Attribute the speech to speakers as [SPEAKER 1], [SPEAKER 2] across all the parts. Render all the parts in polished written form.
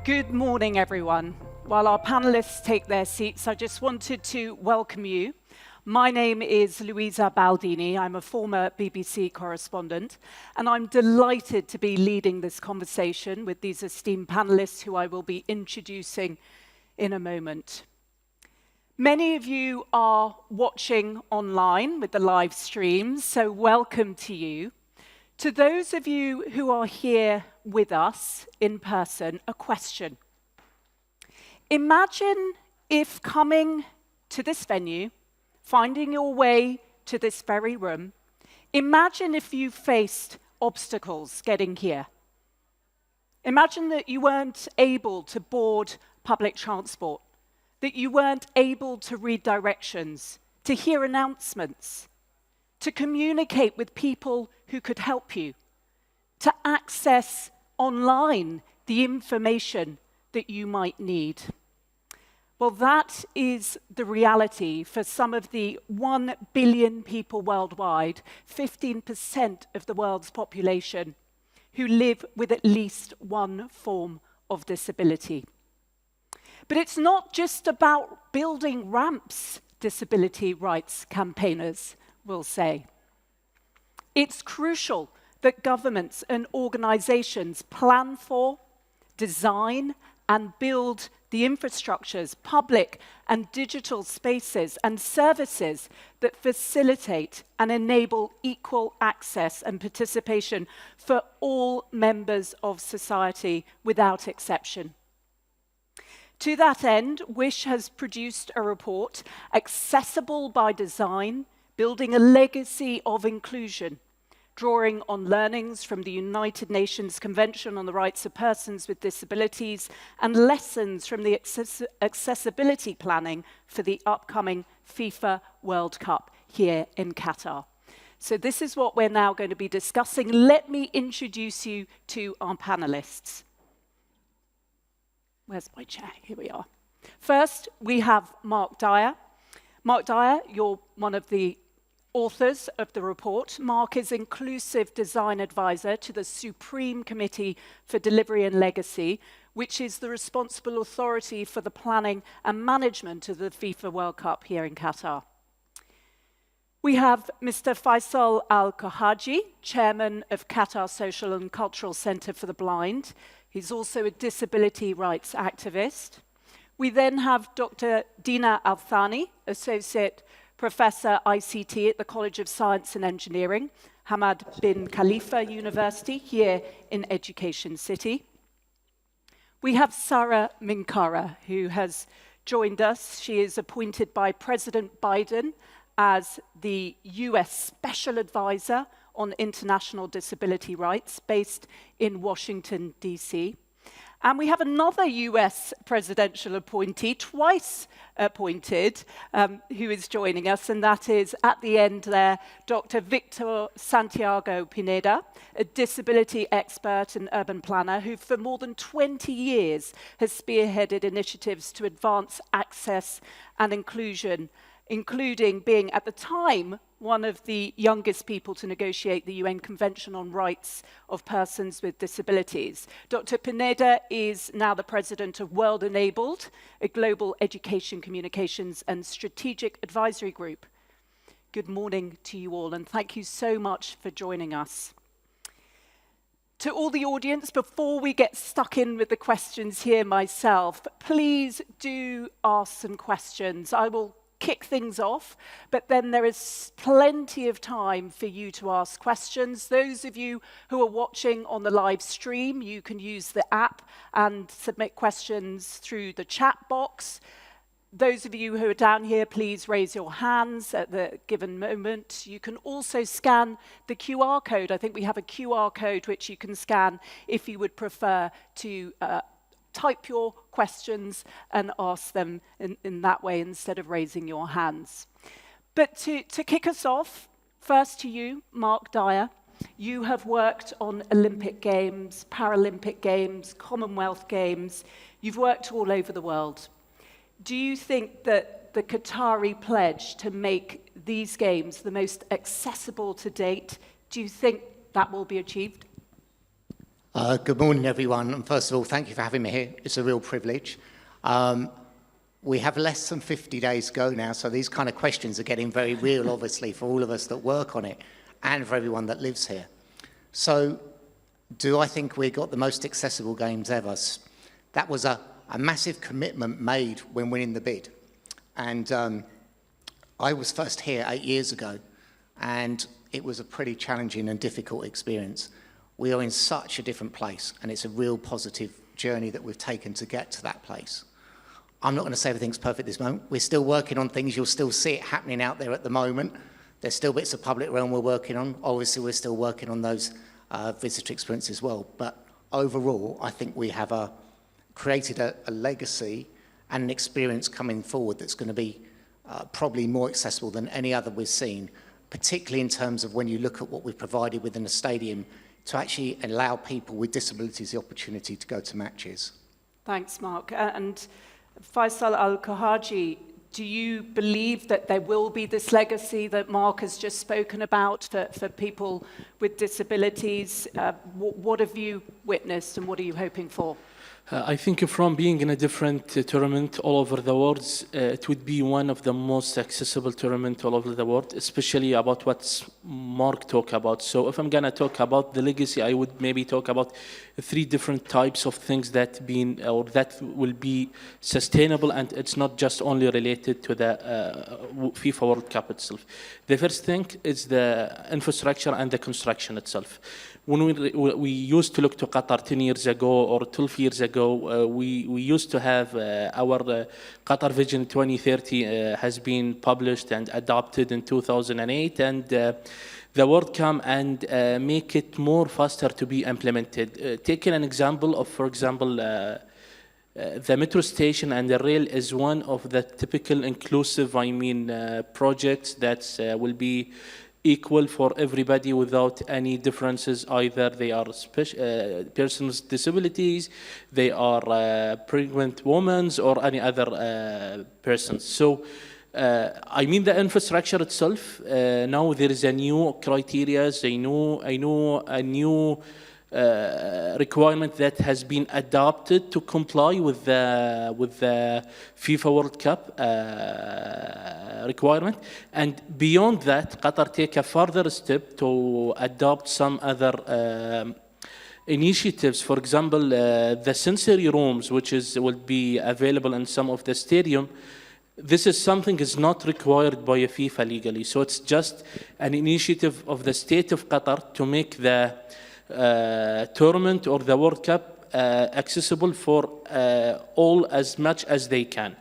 [SPEAKER 1] Good morning, everyone. While our panelists take their seats, I just wanted to welcome you. My name is Louisa Baldini. I'm a former BBC correspondent, and I'm delighted to be leading this conversation with these esteemed panelists who I will be introducing in a moment. Many of you are watching online with the live streams, so welcome to you. To those of you who are here with us in person, a question. Imagine if coming to this venue, finding your way to this very room, imagine if you faced obstacles getting here. Imagine that you weren't able to board public transport, that you weren't able to read directions, to hear announcements, to communicate with people who could help you, to access online the information that you might need. Well, that is the reality for some of the 1 billion people worldwide, 15% of the world's population, who live with at least one form of disability. But it's not just about building ramps, disability rights campaigners will say. It's crucial that governments and organizations plan for, design, and build the infrastructures, public and digital spaces and services that facilitate and enable equal access and participation for all members of society without exception. To that end, Wish has produced a report, Accessible by Design, Building a Legacy of Inclusion, drawing on learnings from the United Nations Convention on the Rights of Persons with Disabilities and lessons from the accessibility planning for the upcoming FIFA World Cup here in Qatar. So this is what we're now going to be discussing. Let me introduce you to our panelists. Where's my chair? Here we are. First, we have Mark Dyer. Mark Dyer, you're one of the authors of the report. Mark is Inclusive Design Advisor to the Supreme Committee for Delivery and Legacy, which is the responsible authority for the planning and management of the FIFA World Cup here in Qatar. We have Mr. Faisal Al-Kohaji, Chairman of Qatar Social and Cultural Centre for the Blind. He's also a disability rights activist. We then have Dr. Dina Al-Thani, Associate Professor ICT at the College of Science and Engineering, Hamad bin Khalifa University here in Education City. We have Sara Minkara, who has joined us. She is appointed by President Biden as the US Special Advisor on International Disability Rights based in Washington, DC. And we have another US presidential appointee, twice appointed, who is joining us, and that is, at the end there, Dr. Victor Santiago Pineda, a disability expert and urban planner who for more than 20 years has spearheaded initiatives to advance access and inclusion, including being, at the time, one of the youngest people to negotiate the UN Convention on Rights of Persons with Disabilities. Dr. Pineda is now the president of World Enabled, a global education, communications, and strategic advisory group. Good morning to you all, and thank you so much for joining us. To all the audience, before we get stuck in with the questions here myself, please do ask some questions. I will kick things off, but then there is plenty of time for you to ask questions. Those of you who are watching on the live stream, you can use the app and submit questions through the chat box. Those of you who are down here, please raise your hands at the given moment. You can also scan the QR code. I think we have a QR code which you can scan if you would prefer to type your questions and ask them in that way instead of raising your hands. But to kick us off, first to you, Mark Dyer. You have worked on Olympic Games, Paralympic Games, Commonwealth Games. You've worked all over the world. Do you think that the Qatari pledge to make these games the most accessible to date, do you think that will be achieved?
[SPEAKER 2] Good morning, everyone. And first of all, thank you for having me here. It's a real privilege. We have less than 50 days to go now, so these kind of questions are getting very real, obviously, for all of us that work on it and for everyone that lives here. So, do I think we got the most accessible games ever? That was a massive commitment made when winning the bid. And I was first here 8 years ago, and it was a pretty challenging and difficult experience. We are in such a different place, and it's a real positive journey that we've taken to get to that place. I'm not going to say everything's perfect at this moment. We're still working on things. You'll still see it happening out there at the moment. There's still bits of public realm we're working on. Obviously, we're still working on those visitor experience as well. But overall, I think we have created a legacy and an experience coming forward that's going to be probably more accessible than any other we've seen, particularly in terms of when you look at what we've provided within the stadium to actually allow people with disabilities the opportunity to go to matches.
[SPEAKER 1] Thanks, Mark. And Faisal Al-Khawaji, do you believe that there will be this legacy that Mark has just spoken about for people with disabilities? What have you witnessed and what are you hoping for?
[SPEAKER 3] I think from being in a different tournament all over the world, it would be one of the most accessible tournaments all over the world, especially about what Mark talked about. So if I'm going to talk about the legacy, I would maybe talk about 3 different types of things that will be sustainable, and it's not just only related to the FIFA World Cup itself. The first thing is the infrastructure and the construction itself. When we used to look to Qatar 10 years ago or 12 years ago, we used to have our Qatar Vision 2030 has been published and adopted in 2008, and the World Cup and make it more faster to be implemented. Taking an example of, for example, the metro station and the rail is one of the typical inclusive, projects that will be equal for everybody without any differences. Either they are persons with disabilities, they are pregnant women, or any other persons. So, the infrastructure itself, now there is a new criteria, a new requirement that has been adopted to comply with the FIFA World Cup requirement. And beyond that, Qatar take a further step to adopt some other initiatives. For example, the sensory rooms, which will be available in some of the stadium. This is something is not required by a FIFA legally. So it's just an initiative of the state of Qatar to make the tournament or the World Cup accessible for all as much as they can.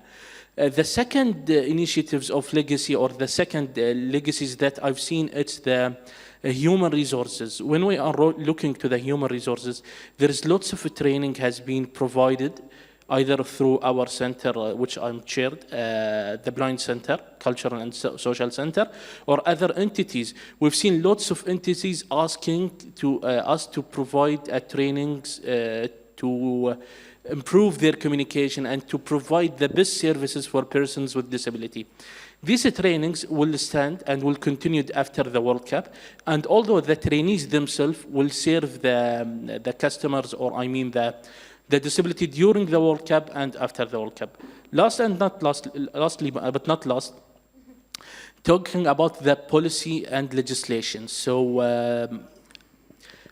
[SPEAKER 3] The second initiatives of legacy, or the second legacies that I've seen, it's the human resources. When we are looking to the human resources, there is lots of training has been provided, either through our center, which I'm chaired, the Blind Center, Cultural and Social Center, or other entities. We've seen lots of entities asking to us to provide trainings to improve their communication and to provide the best services for persons with disability. These trainings will stand and will continue after the World Cup, and although the trainees themselves will serve the customers, or the disability during the World Cup and after the World Cup. Lastly, but not last, talking about the policy and legislation. So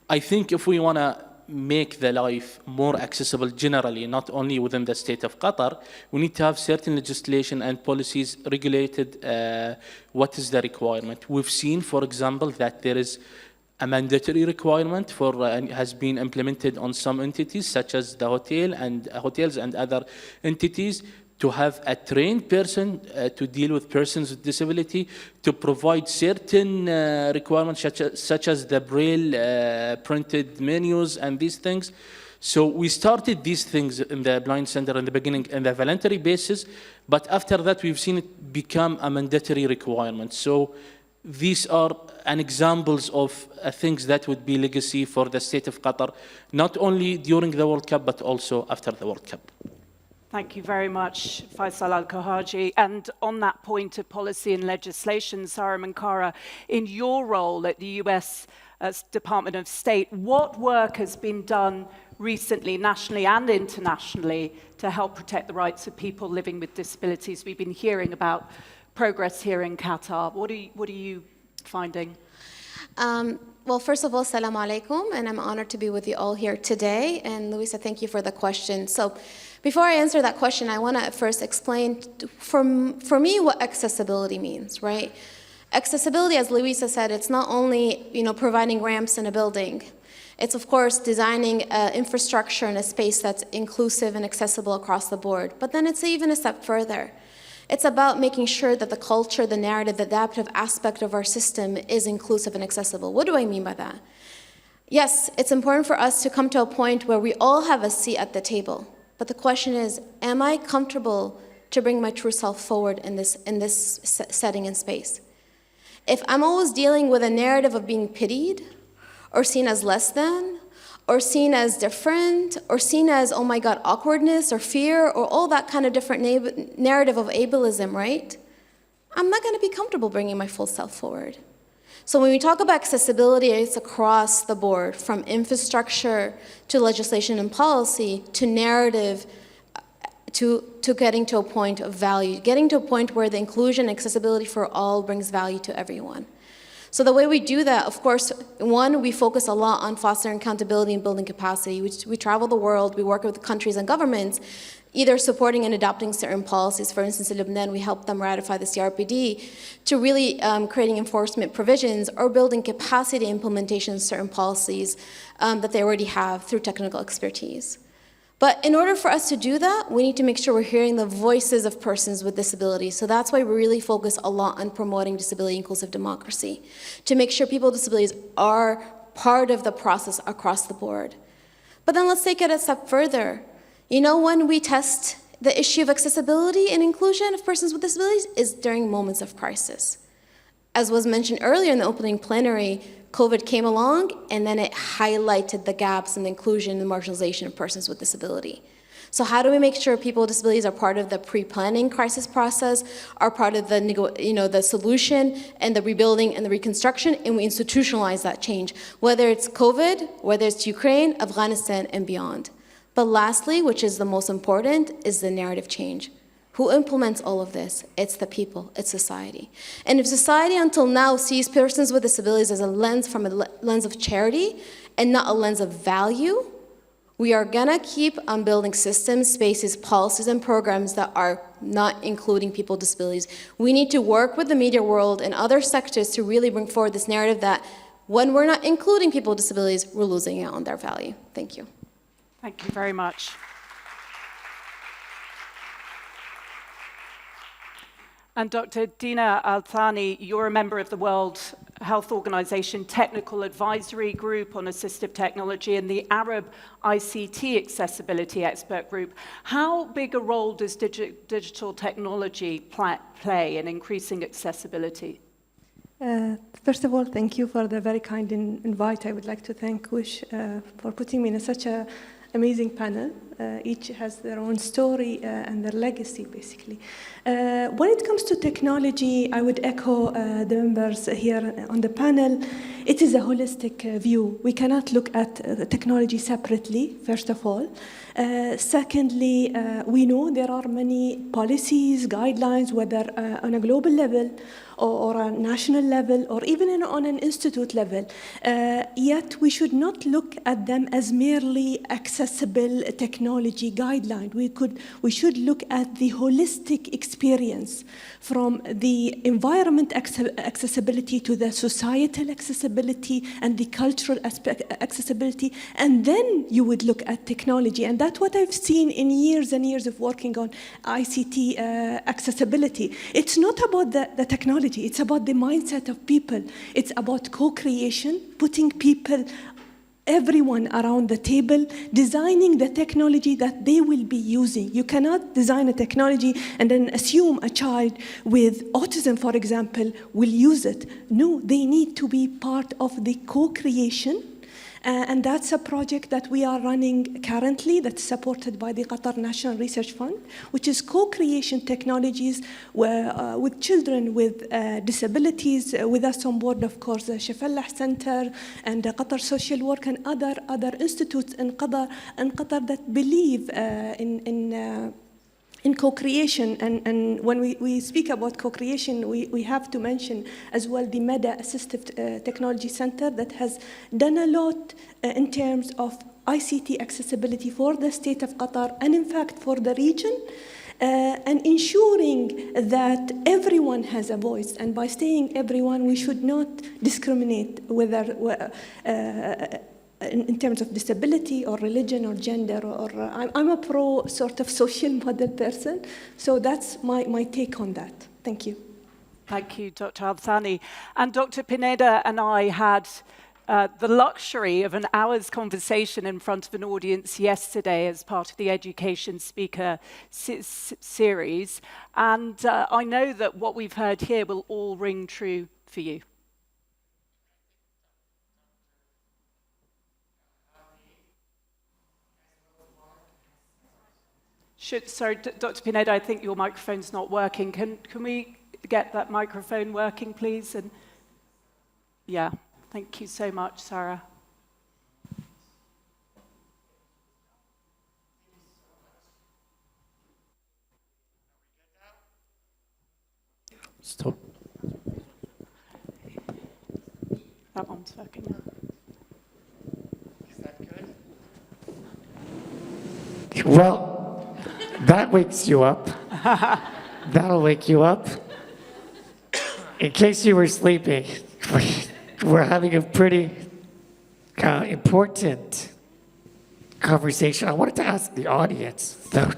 [SPEAKER 3] I think if we want to make the life more accessible generally, not only within the state of Qatar, we need to have certain legislation and policies regulated what is the requirement. We've seen, for example, that there is a mandatory requirement has been implemented on some entities, such as the hotels and other entities, to have a trained person to deal with persons with disability, to provide certain requirements such as the braille printed menus and these things. So we started these things in the Blind Center in the beginning on a voluntary basis, but after that we've seen it become a mandatory requirement. So these are examples of things that would be legacy for the state of Qatar, not only during the World Cup, but also after the World Cup.
[SPEAKER 1] Thank you very much, Faisal Al-Khawaji. And on that point of policy and legislation, Sara Mankara, in your role at the US as Department of State. What work has been done recently, nationally and internationally, to help protect the rights of people living with disabilities? We've been hearing about progress here in Qatar. What are you finding?
[SPEAKER 4] Well, first of all, Assalamu alaikum, and I'm honored to be with you all here today. And Louisa, thank you for the question. So before I answer that question, I want to first explain for me what accessibility means, right? Accessibility, as Louisa said, it's not only providing ramps in a building. It's, of course, designing infrastructure in a space that's inclusive and accessible across the board. But then it's even a step further. It's about making sure that the culture, the narrative, the adaptive aspect of our system is inclusive and accessible. What do I mean by that? Yes, it's important for us to come to a point where we all have a seat at the table. But the question is, am I comfortable to bring my true self forward in this setting and space? If I'm always dealing with a narrative of being pitied, or seen as less than, or seen as different, or seen as, oh my God, awkwardness or fear, or all that kind of different narrative of ableism, right? I'm not going to be comfortable bringing my full self forward. So when we talk about accessibility, it's across the board, from infrastructure to legislation and policy to narrative to getting to a point of value, getting to a point where the inclusion and accessibility for all brings value to everyone. So the way we do that, of course, one, we focus a lot on fostering accountability and building capacity. We travel the world, we work with countries and governments, either supporting and adopting certain policies. For instance, in Lebanon, we helped them ratify the CRPD, to really creating enforcement provisions or building capacity implementation of certain policies that they already have through technical expertise. But in order for us to do that, we need to make sure we're hearing the voices of persons with disabilities. So that's why we really focus a lot on promoting disability-inclusive democracy, to make sure people with disabilities are part of the process across the board. But then let's take it a step further. When we test the issue of accessibility and inclusion of persons with disabilities is during moments of crisis. As was mentioned earlier in the opening plenary, COVID came along, and then it highlighted the gaps in the inclusion and marginalization of persons with disability. So how do we make sure people with disabilities are part of the pre-planning crisis process, are part of the solution and the rebuilding and the reconstruction, and we institutionalize that change, whether it's COVID, whether it's Ukraine, Afghanistan, and beyond. But lastly, which is the most important, is the narrative change. Who implements all of this? It's the people, it's society. And if society until now sees persons with disabilities as a lens from a lens of charity and not a lens of value, we are gonna keep on building systems, spaces, policies, and programs that are not including people with disabilities. We need to work with the media world and other sectors to really bring forward this narrative that when we're not including people with disabilities, we're losing out on their value. Thank you.
[SPEAKER 1] Thank you very much. And Dr. Dina Al-Thani, you're a member of the World Health Organization Technical Advisory Group on Assistive Technology and the Arab ICT Accessibility Expert Group. How big a role does digital technology play in increasing accessibility?
[SPEAKER 5] First of all, thank you for the very kind invite. I would like to thank Wish for putting me in such an amazing panel. Each has their own story and their legacy, basically. When it comes to technology, I would echo the members here on the panel. It is a holistic view. We cannot look at technology separately, first of all. Secondly, we know there are many policies, guidelines, whether on a global level or a national level or even on an institute level. Yet we should not look at them as merely accessible technology guideline. We should look at the holistic experience from the environment accessibility to the societal accessibility and the cultural aspect accessibility, and then you would look at technology. And that's what I've seen in years and years of working on ICT accessibility. It's not about the technology, it's about the mindset of people. It's about co-creation, putting people, everyone around the table, designing the technology that they will be using. You cannot design a technology and then assume a child with autism, for example, will use it. No, they need to be part of the co-creation And that's a project that we are running currently that's supported by the Qatar National Research Fund, which is co-creation technologies with children with disabilities. With us on board, of course, the Shafallah Center and the Qatar Social Work and other institutes in Qatar that believe in co-creation, and when we speak about co-creation, we have to mention as well the MEDA Assistive Technology Center that has done a lot in terms of ICT accessibility for the state of Qatar and in fact for the region, and ensuring that everyone has a voice. And by saying everyone, we should not discriminate whether in terms of disability or religion or gender, or I'm a pro sort of social model person. So that's my take on that. Thank you.
[SPEAKER 1] Thank you, Dr. Al-Thani. And Dr. Pineda and I had the luxury of an hour's conversation in front of an audience yesterday as part of the Education Speaker series. And I know that what we've heard here will all ring true for you. Sorry, Dr. Pineda, I think your microphone's not working. Can we get that microphone working, please? And yeah, thank you so much, Sarah.
[SPEAKER 3] Stop.
[SPEAKER 1] That one's working.
[SPEAKER 6] Is that good? Well, that wakes you up. That'll wake you up. In case you were sleeping, we're having a pretty important conversation. I wanted to ask the audience, though,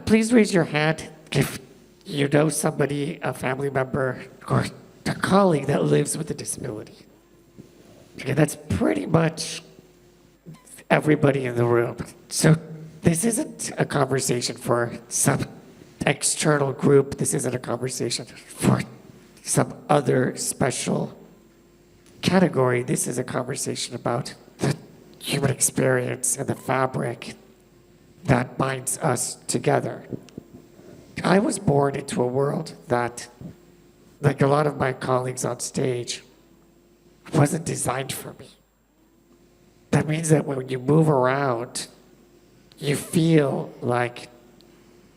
[SPEAKER 6] please raise your hand if you know somebody, a family member, or a colleague that lives with a disability. Okay, that's pretty much everybody in the room. So this isn't a conversation for some external group. This isn't a conversation for some other special category. This is a conversation about the human experience and the fabric that binds us together. I was born into a world that, like a lot of my colleagues on stage, wasn't designed for me. That means that when you move around, you feel like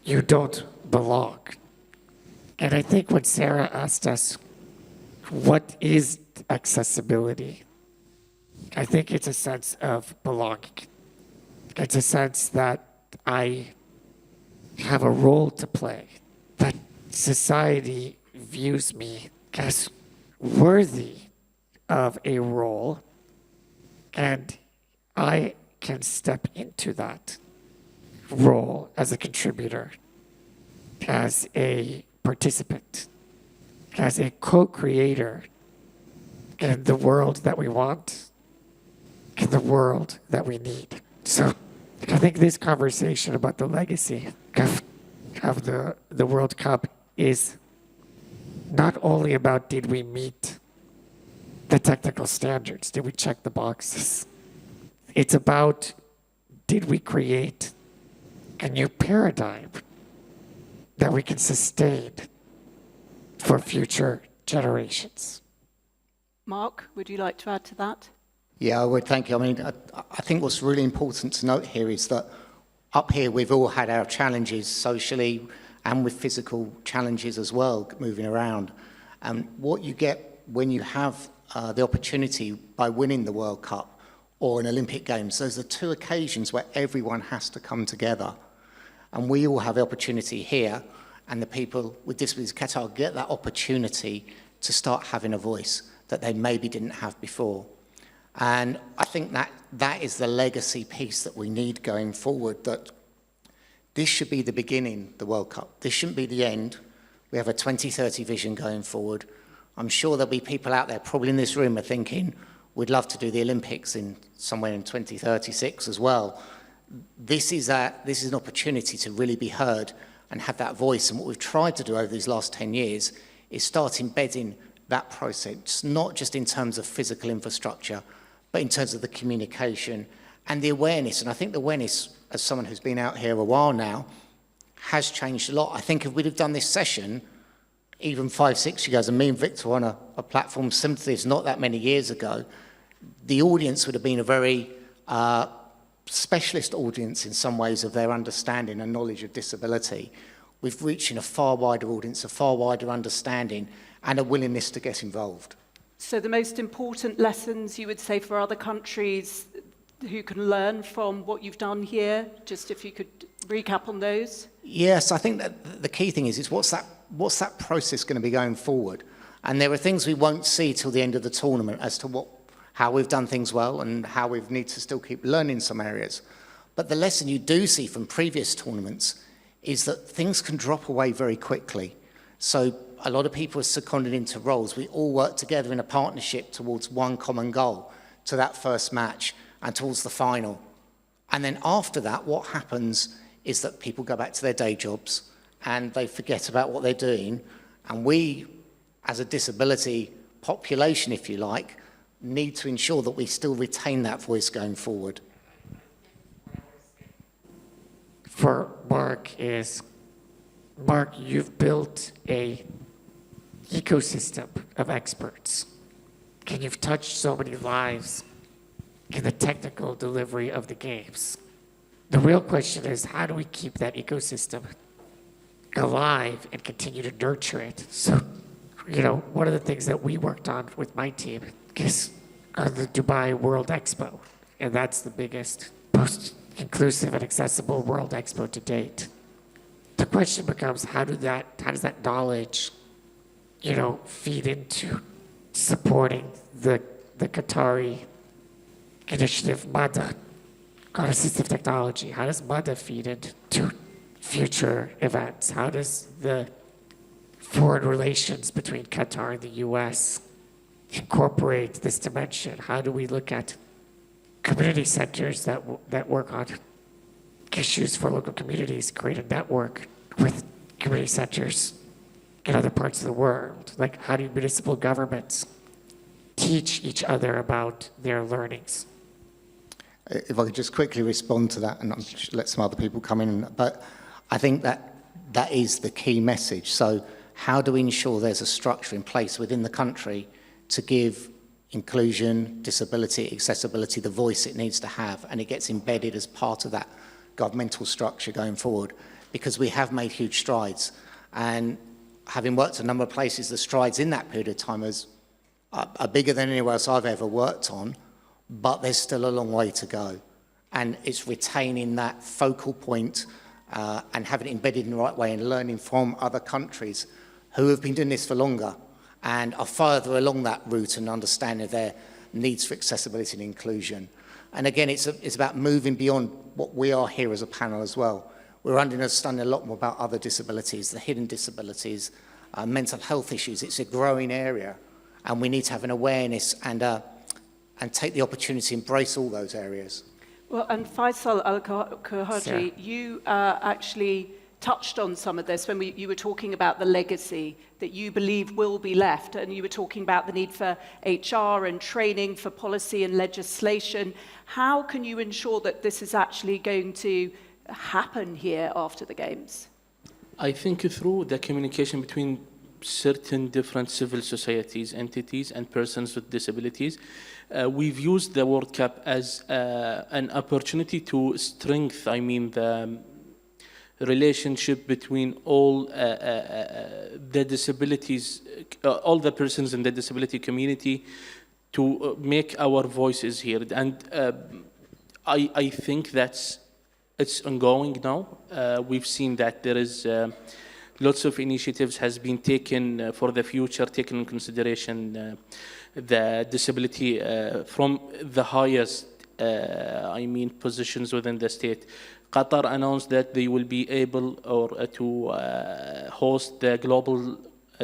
[SPEAKER 6] you don't belong. And I think when Sarah asked us, what is accessibility? I think it's a sense of belonging. It's a sense that I have a role to play, that society views me as worthy of a role, and I can step into that role as a contributor, as a participant, as a co-creator in the world that we want, in the world that we need. So I think this conversation about the legacy of the World Cup is not only about did we meet the technical standards, did we check the boxes? It's about did we create a new paradigm that we can sustain for future generations.
[SPEAKER 1] Mark, would you like to add to that?
[SPEAKER 2] Yeah, I would. Thank you. I mean, I think what's really important to note here is that up here we've all had our challenges socially and with physical challenges as well, moving around. And what you get when you have the opportunity by winning the World Cup or an Olympic Games, those are two occasions where everyone has to come together. And we all have the opportunity here, and the people with disabilities in Qatar get that opportunity to start having a voice that they maybe didn't have before. And I think that is the legacy piece that we need going forward, that this should be the beginning, the World Cup. This shouldn't be the end. We have a 2030 vision going forward. I'm sure there'll be people out there, probably in this room, are thinking, we'd love to do the Olympics somewhere in 2036 as well. This is an opportunity to really be heard and have that voice. And what we've tried to do over these last 10 years is start embedding that process, not just in terms of physical infrastructure, but in terms of the communication and the awareness. And I think the awareness, as someone who's been out here a while now, has changed a lot. I think if we'd have done this session even 5, 6 years ago, and me and Victor on a platform similar to this not that many years ago, the audience would have been a very specialist audience in some ways of their understanding and knowledge of disability. We've reached in a far wider audience, a far wider understanding, and a willingness to get involved.
[SPEAKER 1] So the most important lessons you would say for other countries who can learn from what you've done here, just if you could recap on those?
[SPEAKER 2] Yes, I think that the key thing is what's that process going to be going forward? And there are things we won't see till the end of the tournament as to how we've done things well and how we need to still keep learning some areas. But the lesson you do see from previous tournaments is that things can drop away very quickly. So a lot of people are seconded into roles. We all work together in a partnership towards one common goal, to that first match and towards the final. And then after that, what happens is that people go back to their day jobs and they forget about what they're doing. And we, as a disability population, if you like, need to ensure that we still retain that voice going forward.
[SPEAKER 6] For Mark, you've built a ecosystem of experts, and you've touched so many lives in the technical delivery of the games. The real question is, how do we keep that ecosystem alive and continue to nurture it? So, one of the things that we worked on with my team is the Dubai World Expo, and that's the biggest, most inclusive and accessible World Expo to date. The question becomes, how does that knowledge, feed into supporting the Qatari initiative MADA on assistive technology? How does MADA feed into future events? How does the foreign relations between Qatar and the U.S. incorporate this dimension? How do we look at community centers that work on issues for local communities, create a network with community centers in other parts of the world? Like, how do municipal governments teach each other about their learnings?
[SPEAKER 2] If I could just quickly respond to that and let some other people come in, but I think that is the key message. So how do we ensure there's a structure in place within the country to give inclusion, disability, accessibility, the voice it needs to have, and it gets embedded as part of that governmental structure going forward? Because we have made huge strides, and having worked a number of places, the strides in that period of time are bigger than anywhere else I've ever worked on, but there's still a long way to go. And it's retaining that focal point and having it embedded in the right way and learning from other countries who have been doing this for longer and are further along that route and understanding their needs for accessibility and inclusion. And again, it's about moving beyond what we are here as a panel as well. We're understanding a lot more about other disabilities, the hidden disabilities, mental health issues. It's a growing area, and we need to have an awareness and take the opportunity to embrace all those areas.
[SPEAKER 1] Well, and Faisal Al-Kurhaji, you actually touched on some of this when you were talking about the legacy that you believe will be left, and you were talking about the need for HR and training for policy and legislation. How can you ensure that this is actually going to happen here after the Games?
[SPEAKER 3] I think through the communication between certain different civil societies, entities, and persons with disabilities. We've used the World Cup as an opportunity to strengthen, the relationship between all the disabilities, all the persons in the disability community, to make our voices heard. And I think it's ongoing now. We've seen that there is lots of initiatives has been taken for the future, taken in consideration the disability from the highest, positions within the state. Qatar announced that they will be able to host the Global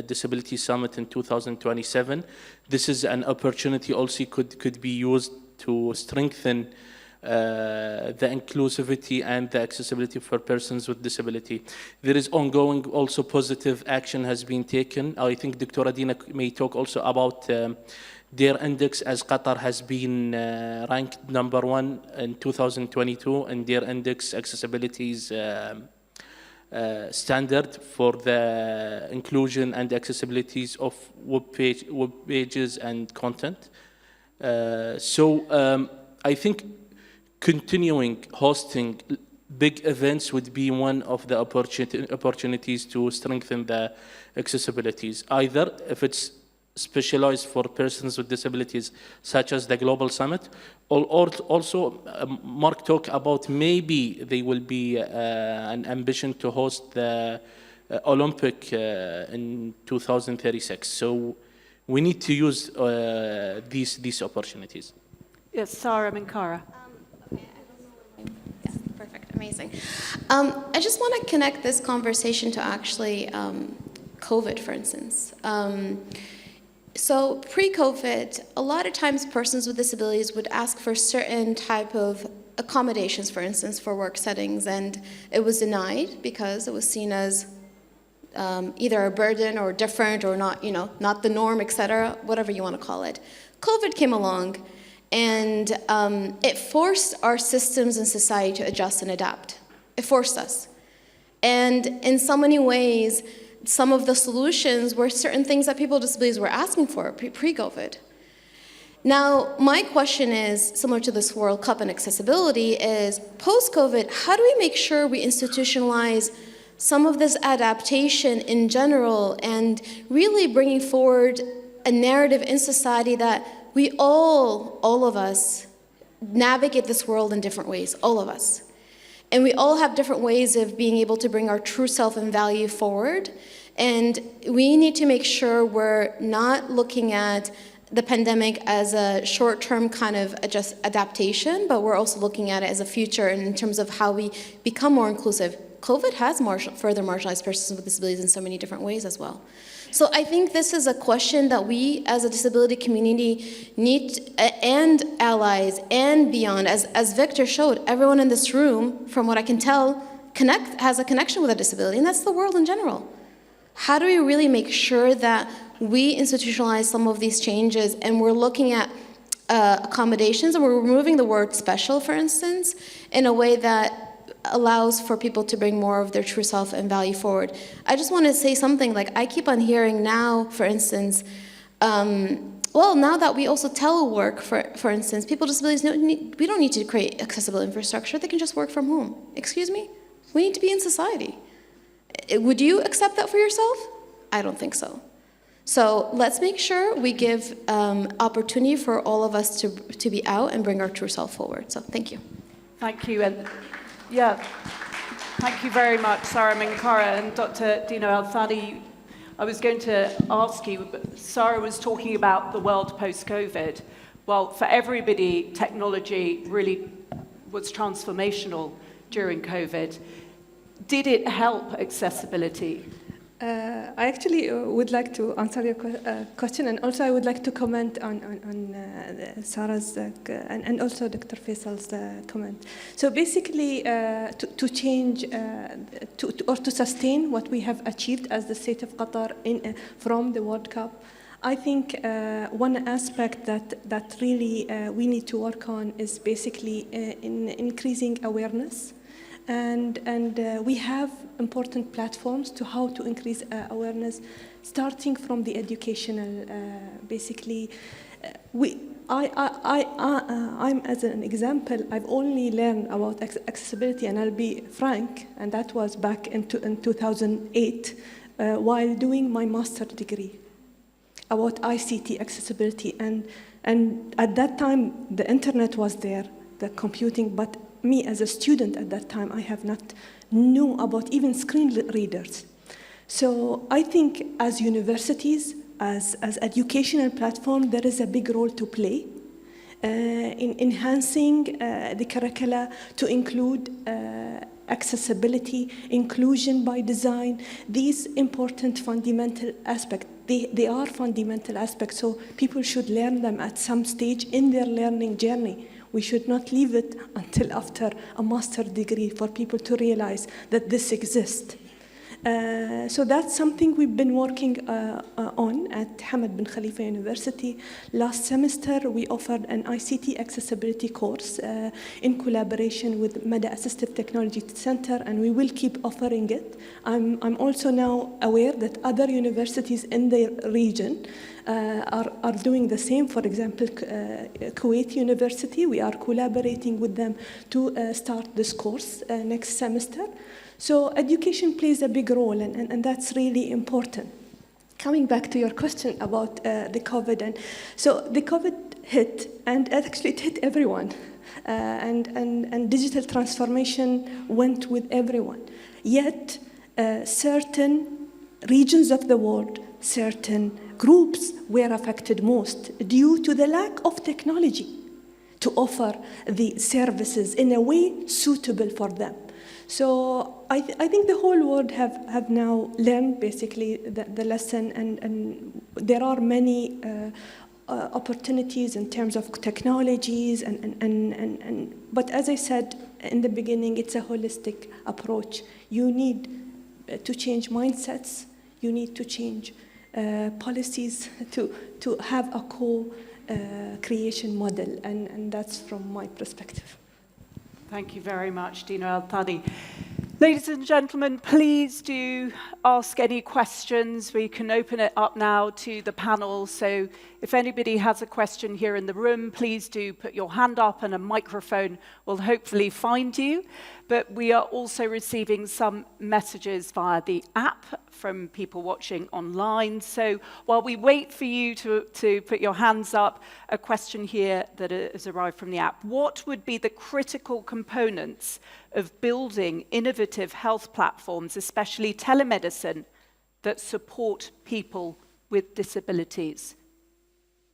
[SPEAKER 3] Disability Summit in 2027. This is an opportunity also could be used to strengthen the inclusivity and the accessibility for persons with disability. There is ongoing also positive action has been taken. I think Dr. Adina may talk also about their index, as Qatar has been ranked number 1 in 2022 in their index accessibilities standard for the inclusion and accessibilities of web pages and content. I think continuing hosting big events would be one of the opportunities to strengthen the accessibilities, either if it's specialized for persons with disabilities, such as the Global Summit, or also Mark talked about maybe there will be an ambition to host the Olympic in 2036. So we need to use these opportunities.
[SPEAKER 1] Yes, Sarah Minkara.
[SPEAKER 4] Yes, perfect, amazing. I just want to connect this conversation to actually COVID, for instance. So pre-COVID, a lot of times persons with disabilities would ask for certain type of accommodations, for instance, for work settings, and it was denied because it was seen as either a burden or different or not, not the norm, etc., whatever you want to call it. COVID came along, and it forced our systems and society to adjust and adapt. It forced us. And in so many ways, some of the solutions were certain things that people with disabilities were asking for pre-COVID. Now, my question is, similar to this World Cup and accessibility, is post-COVID, how do we make sure we institutionalize some of this adaptation in general and really bringing forward a narrative in society that we all of us, navigate this world in different ways, all of us. And we all have different ways of being able to bring our true self and value forward. And we need to make sure we're not looking at the pandemic as a short-term kind of just adaptation, but we're also looking at it as a future in terms of how we become more inclusive. COVID has further marginalized persons with disabilities in so many different ways as well. So I think this is a question that we as a disability community need, and allies and beyond, as Victor showed, everyone in this room, from what I can tell, has a connection with a disability, and that's the world in general. How do we really make sure that we institutionalize some of these changes and we're looking at accommodations and we're removing the word special, for instance, in a way that allows for people to bring more of their true self and value forward. I just want to say something, like I keep on hearing now, for instance, well, now that we also telework, for instance, people with disabilities, we don't need to create accessible infrastructure, they can just work from home. Excuse me? We need to be in society. Would you accept that for yourself? I don't think so. So let's make sure we give opportunity for all of us to be out and bring our true self forward. So thank you.
[SPEAKER 1] Thank you. And yeah, thank you very much, Sarah Minkara and Dr. Dino Al-Thani. I was going to ask you, but Sarah was talking about the world post-COVID. Well, for everybody, technology really was transformational during COVID. Did it help accessibility?
[SPEAKER 5] I actually would like to answer your question, and also I would like to comment on Sarah's and also Dr. Faisal's comment. So basically, to change or to sustain what we have achieved as the state of Qatar from the World Cup, I think one aspect that really we need to work on is basically in increasing awareness. And we have important platforms to how to increase awareness, starting from the educational. Basically, I'm as an example. I've only learned about accessibility, and I'll be frank, and that was back in 2008, while doing my master's degree about ICT accessibility, and at that time the internet was there, the computing, but me as a student at that time, I have not knew about even screen readers. So I think as universities, as educational platform, there is a big role to play in enhancing the curricula to include accessibility, inclusion by design, these important fundamental aspects. They are fundamental aspects, so people should learn them at some stage in their learning journey. We should not leave it until after a master's degree for people to realize that this exists. So that's something we've been working on at Hamad bin Khalifa University. Last semester, we offered an ICT accessibility course in collaboration with Mada Assistive Technology Center, and we will keep offering it. I'm also now aware that other universities in the region are doing the same. For example, Kuwait University, we are collaborating with them to start this course next semester. So education plays a big role, and that's really important. Coming back to your question about the COVID, and so the COVID hit, and actually it hit everyone, and digital transformation went with everyone. Yet, certain regions of the world, certain groups were affected most due to the lack of technology to offer the services in a way suitable for them. So I think the whole world have now learned basically the lesson, and there are many opportunities in terms of technologies, but as I said in the beginning, it's a holistic approach. You need to change mindsets, you need to change policies to have a co-creation model, and that's from my perspective.
[SPEAKER 1] Thank you very much, Dina Al-Thani. Ladies and gentlemen, please do ask any questions. We can open it up now to the panel. So if anybody has a question here in the room, please do put your hand up and a microphone will hopefully find you. But we are also receiving some messages via the app from people watching online. So while we wait for you to put your hands up, a question here that has arrived from the app. What would be the critical components of building innovative health platforms, especially telemedicine, that support people with disabilities?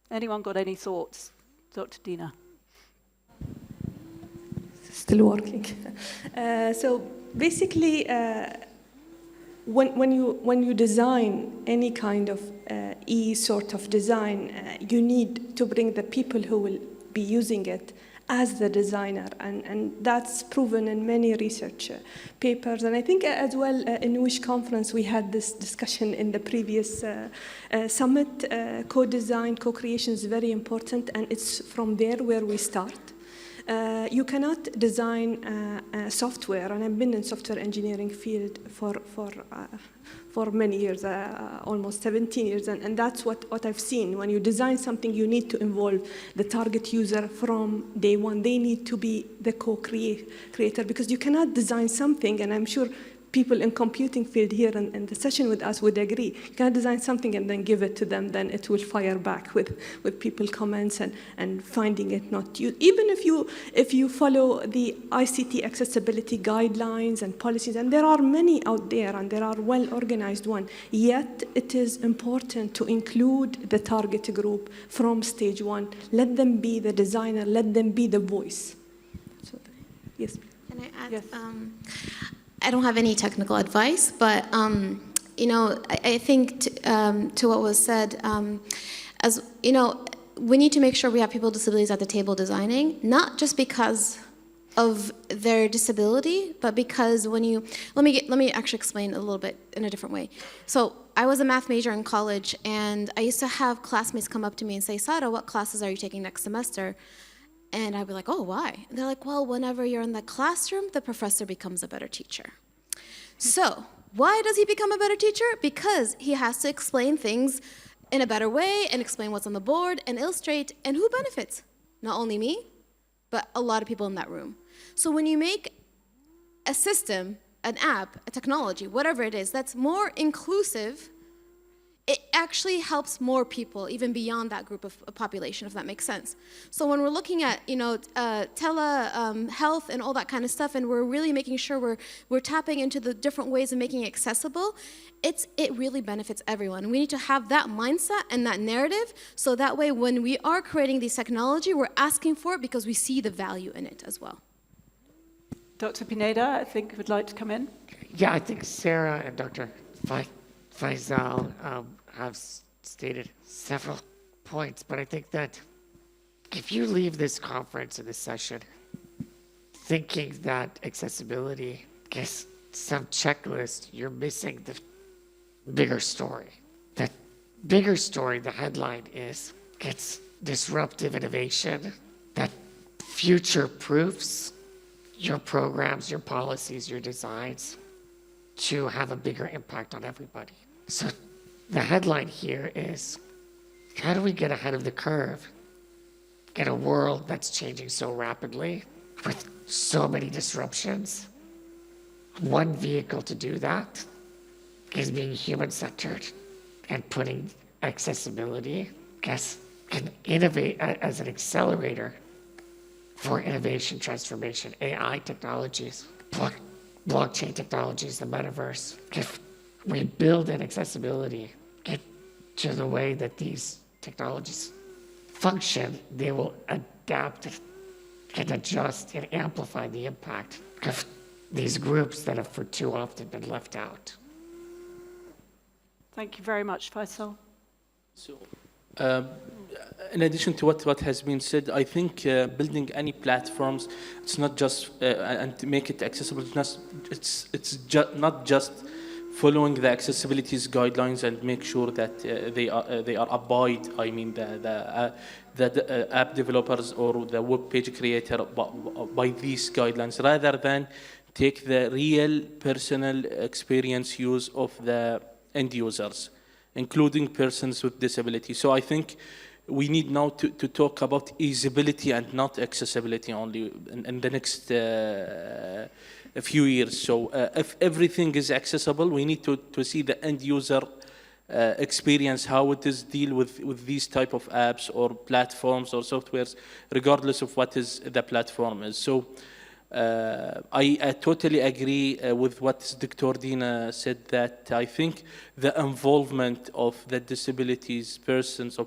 [SPEAKER 1] Anyone got any thoughts? Dr. Dina.
[SPEAKER 5] Still working. So basically, when you design any kind of sort of design, you need to bring the people who will be using it as the designer, and that's proven in many research papers. And I think as well in WISH conference we had this discussion in the previous summit. Co-design, co-creation is very important, and it's from there where we start. You cannot design software, and I've been in software engineering field for many years, almost 17 years, and that's what I've seen. When you design something, you need to involve the target user from day one. They need to be the co-creator, because you cannot design something, and I'm sure people in computing field here in the session with us would agree. You cannot design something and then give it to them, then it will fire back with people comments and finding it not used. Even if you follow the ICT accessibility guidelines and policies, and there are many out there, and there are well-organized ones, yet it is important to include the target group from stage one. Let them be the designer, let them be the voice. So, yes.
[SPEAKER 4] Can I add?
[SPEAKER 1] Yes.
[SPEAKER 4] I don't have any technical advice, but I think to what was said, as you know, we need to make sure we have people with disabilities at the table designing, not just because of their disability, but because let me actually explain a little bit in a different way. So I was a math major in college, and I used to have classmates come up to me and say, "Sara, what classes are you taking next semester?" And I'd be like, "Oh, why?" And they're like, "Well, whenever you're in the classroom, the professor becomes a better teacher." So why does he become a better teacher? Because he has to explain things in a better way and explain what's on the board and illustrate, and who benefits? Not only me, but a lot of people in that room. So when you make a system, an app, a technology, whatever it is, that's more inclusive, it actually helps more people, even beyond that group of population, if that makes sense. So when we're looking at, telehealth and all that kind of stuff, and we're really making sure we're tapping into the different ways of making it accessible, it really benefits everyone. And we need to have that mindset and that narrative, so that way when we are creating this technology, we're asking for it because we see the value in it as well.
[SPEAKER 1] Dr. Pineda, I think would like to come in.
[SPEAKER 6] Yeah, I think Sarah and Dr. Faisal have stated several points, but I think that if you leave this conference and this session thinking that accessibility some checklist, you're missing the bigger story. The bigger story, the headline is, it's disruptive innovation that future-proofs your programs, your policies, your designs to have a bigger impact on everybody. So the headline here is, how do we get ahead of the curve in a world that's changing so rapidly with so many disruptions? One vehicle to do that is being human-centered and putting accessibility as an as an accelerator for innovation, transformation, AI technologies, blockchain technologies, the metaverse. If we build in accessibility into the way that these technologies function, they will adapt and adjust and amplify the impact of these groups that have for too often been left out.
[SPEAKER 1] Thank you very much, Faisal.
[SPEAKER 3] So, in addition to what has been said, I think building any platforms, it's not just and to make it accessible. It's not just following the accessibility guidelines and make sure that they are abide. I mean the app developers or the web page creator by these guidelines, rather than take the real personal experience use of the end users, including persons with disability. So I think we need now to talk about easeability and not accessibility only in the next few years. So if everything is accessible, we need to see the end user experience, how it is deal with these type of apps or platforms or softwares, regardless of what is the platform is. So I totally agree with what Dr. Dina said, that I think the involvement of the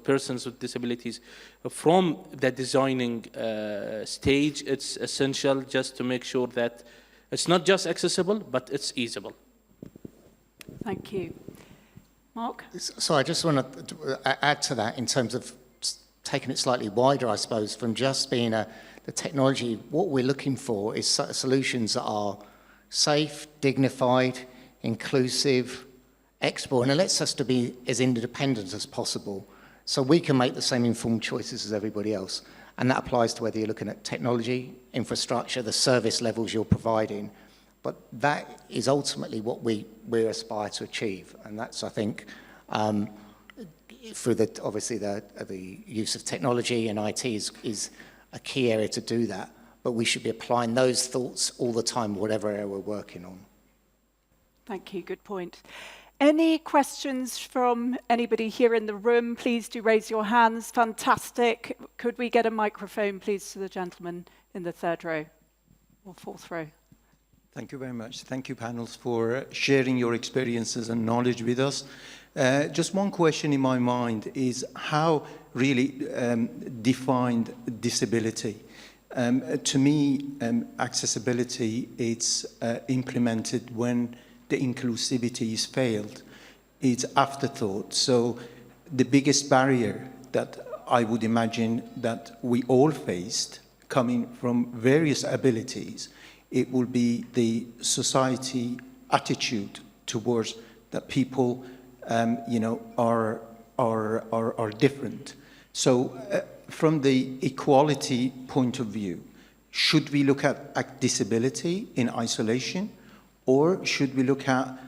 [SPEAKER 3] persons with disabilities from the designing stage, it's essential just to make sure that it's not just accessible, but it's easable.
[SPEAKER 1] Thank you. Mark?
[SPEAKER 2] So I just want to add to that in terms of taking it slightly wider, I suppose, from just being the technology. What we're looking for is solutions that are safe, dignified, inclusive, export, and it lets us to be as independent as possible so we can make the same informed choices as everybody else. And that applies to whether you're looking at technology, infrastructure, the service levels you're providing. But that is ultimately what we aspire to achieve. And that's, I think, through obviously the use of technology and IT is a key area to do that. But we should be applying those thoughts all the time, whatever area we're working on.
[SPEAKER 1] Thank you, good point. Any questions from anybody here in the room? Please do raise your hands. Fantastic. Could we get a microphone, please, to the gentleman in the third row or fourth row?
[SPEAKER 7] Thank you very much. Thank you, panels, for sharing your experiences and knowledge with us. Just one question in my mind is how really defined disability. To me, accessibility is implemented when the inclusivity is failed. It's afterthought. So the biggest barrier that I would imagine that we all faced coming from various abilities, it will be the society attitude towards that people, are different. So from the equality point of view, should we look at disability in isolation, or should we look at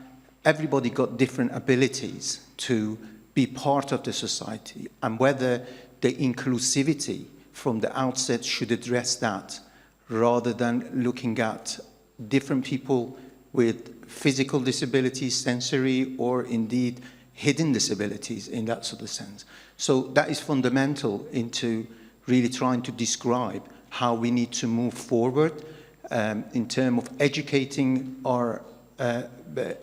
[SPEAKER 7] everybody got different abilities to be part of the society, and whether the inclusivity from the outset should address that, rather than looking at different people with physical disabilities, sensory, or indeed hidden disabilities in that sort of sense. So that is fundamental into really trying to describe how we need to move forward in terms of educating our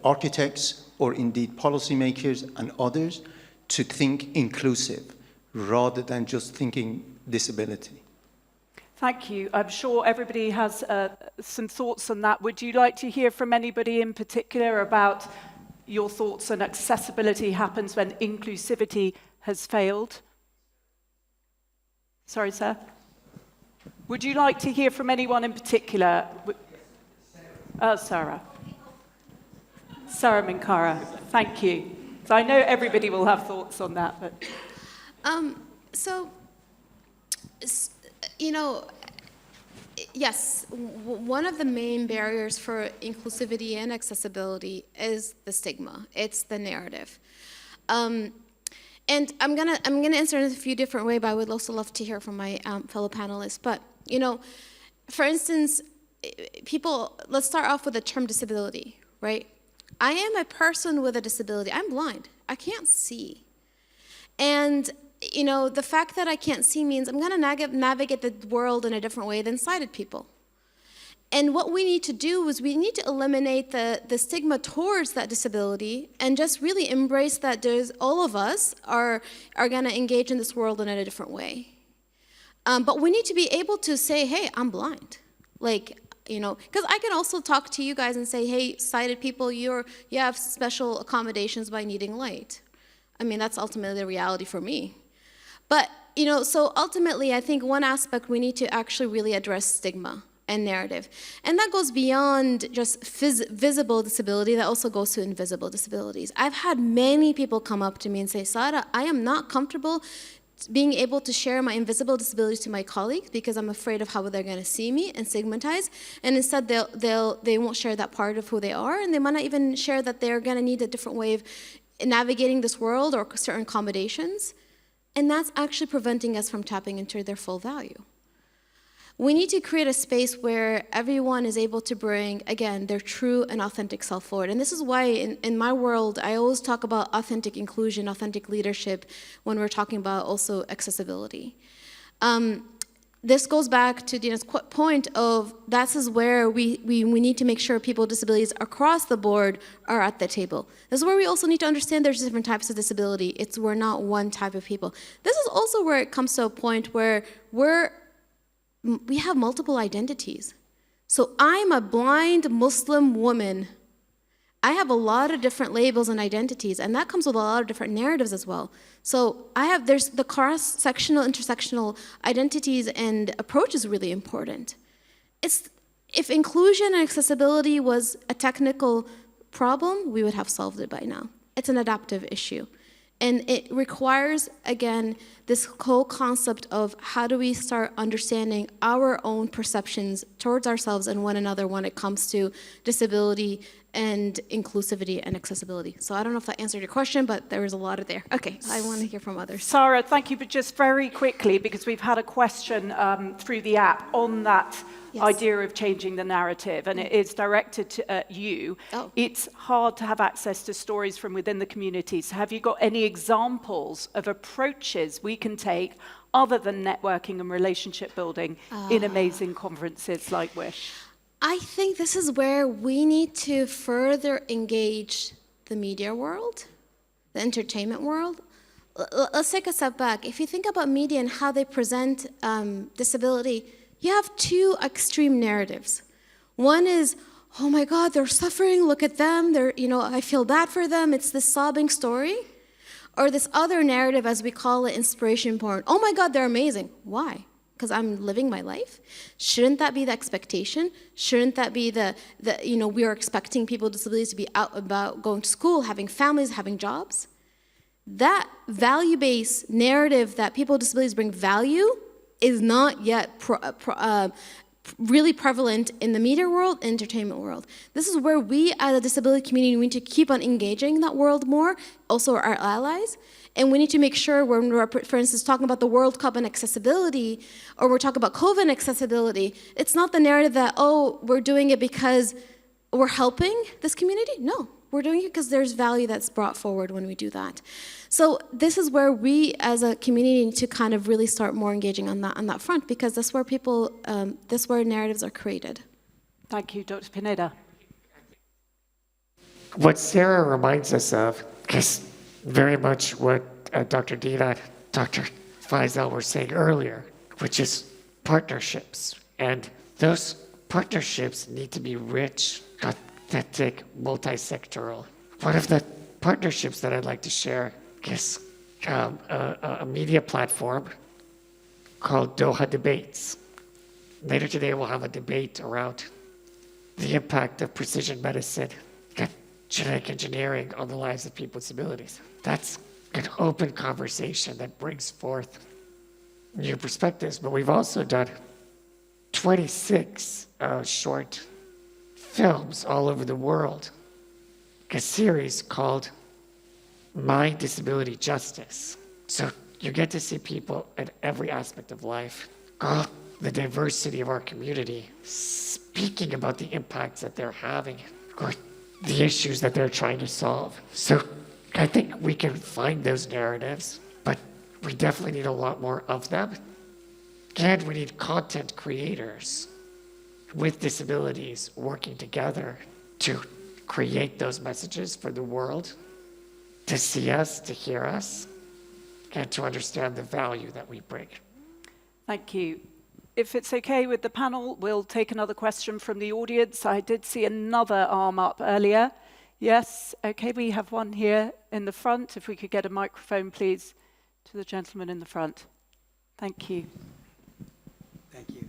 [SPEAKER 7] architects or indeed policymakers and others to think inclusive rather than just thinking disability.
[SPEAKER 1] Thank you. I'm sure everybody has some thoughts on that. Would you like to hear from anybody in particular about your thoughts on accessibility happens when inclusivity has failed? Sorry, sir. Would you like to hear from anyone in particular? Sarah. Sarah Minkara, thank you. So I know everybody will have thoughts on that, but
[SPEAKER 4] So, you know, yes, one of the main barriers for inclusivity and accessibility is the stigma. It's the narrative. And I'm gonna answer in a few different ways, but I would also love to hear from my fellow panelists. But, you know, for instance, let's start off with the term disability, right? I am a person with a disability. I'm blind. I can't see. And, you know, the fact that I can't see means I'm going to navigate the world in a different way than sighted people. And what we need to do is we need to eliminate the stigma towards that disability and just really embrace that all of us are going to engage in this world in a different way. But we need to be able to say, hey, I'm blind. Like, you know, because I can also talk to you guys and say, hey, sighted people, you have special accommodations by needing light. I mean, that's ultimately the reality for me. But, you know, so ultimately, I think one aspect we need to actually really address stigma and narrative. And that goes beyond just visible disability, that also goes to invisible disabilities. I've had many people come up to me and say, Sara, I am not comfortable being able to share my invisible disabilities to my colleagues because I'm afraid of how they're going to see me and stigmatize. And instead, they won't share that part of who they are, and they might not even share that they're going to need a different way of navigating this world or certain accommodations. And that's actually preventing us from tapping into their full value. We need to create a space where everyone is able to bring, again, their true and authentic self forward. And this is why in my world, I always talk about authentic inclusion, authentic leadership when we're talking about also accessibility. This goes back to Dina's point of this is where we need to make sure people with disabilities across the board are at the table. This is where we also need to understand there's different types of disability. We're not one type of people. This is also where it comes to a point where we have multiple identities. So I'm a blind Muslim woman. I have a lot of different labels and identities, and that comes with a lot of different narratives as well. So there's the cross-sectional, intersectional identities and approach is really important. If inclusion and accessibility was a technical problem, we would have solved it by now. It's an adaptive issue. And it requires, again, this whole concept of how do we start understanding our own perceptions towards ourselves and one another when it comes to disability and inclusivity and accessibility. So I don't know if that answered your question, but there was a lot of there. Okay, I want to hear from others.
[SPEAKER 1] Sarah, thank you, but just very quickly, because we've had a question through the app on that idea of changing the narrative, and it is directed at you.
[SPEAKER 4] Oh.
[SPEAKER 1] It's hard to have access to stories from within the community. So have you got any examples of approaches we can take other than networking and relationship building in amazing conferences like WISH?
[SPEAKER 4] I think this is where we need to further engage the media world, the entertainment world. Let's take a step back. If you think about media and how they present disability, you have two extreme narratives. One is, oh my God, they're suffering, look at them, I feel bad for them, it's this sobbing story. Or this other narrative, as we call it, inspiration porn. Oh my God, they're amazing. Why? Because I'm living my life? Shouldn't that be the expectation? Shouldn't that be we are expecting people with disabilities to be out about going to school, having families, having jobs? That value-based narrative that people with disabilities bring value is not yet really prevalent in the media world and entertainment world. This is where we as a disability community need to keep on engaging that world more, also our allies. And we need to make sure when we're, for instance, talking about the World Cup and accessibility, or we're talking about COVID and accessibility, it's not the narrative that, oh, we're doing it because we're helping this community. No, we're doing it because there's value that's brought forward when we do that. So this is where we as a community need to kind of really start more engaging on that front, because that's where that's where narratives are created.
[SPEAKER 1] Thank you, Dr. Pineda.
[SPEAKER 6] What Sarah reminds us of, because very much what Dr. Dina, Dr. Faisal were saying earlier, which is partnerships. And those partnerships need to be rich, authentic, multi-sectoral. One of the partnerships that I'd like to share is a media platform called Doha Debates. Later today, we'll have a debate around the impact of precision medicine genetic engineering on the lives of people with disabilities. That's an open conversation that brings forth new perspectives, but we've also done 26 short films all over the world, a series called My Disability Justice. So you get to see people at every aspect of life, the diversity of our community, speaking about the impacts that they're having, or the issues that they're trying to solve. So I think we can find those narratives, but we definitely need a lot more of them. And we need content creators with disabilities working together to create those messages for the world, to see us, to hear us, and to understand the value that we bring.
[SPEAKER 1] Thank you. If it's okay with the panel, we'll take another question from the audience. I did see another arm up earlier. Yes, okay, we have one here in the front. If we could get a microphone, please, to the gentleman in the front. Thank you.
[SPEAKER 8] Thank you.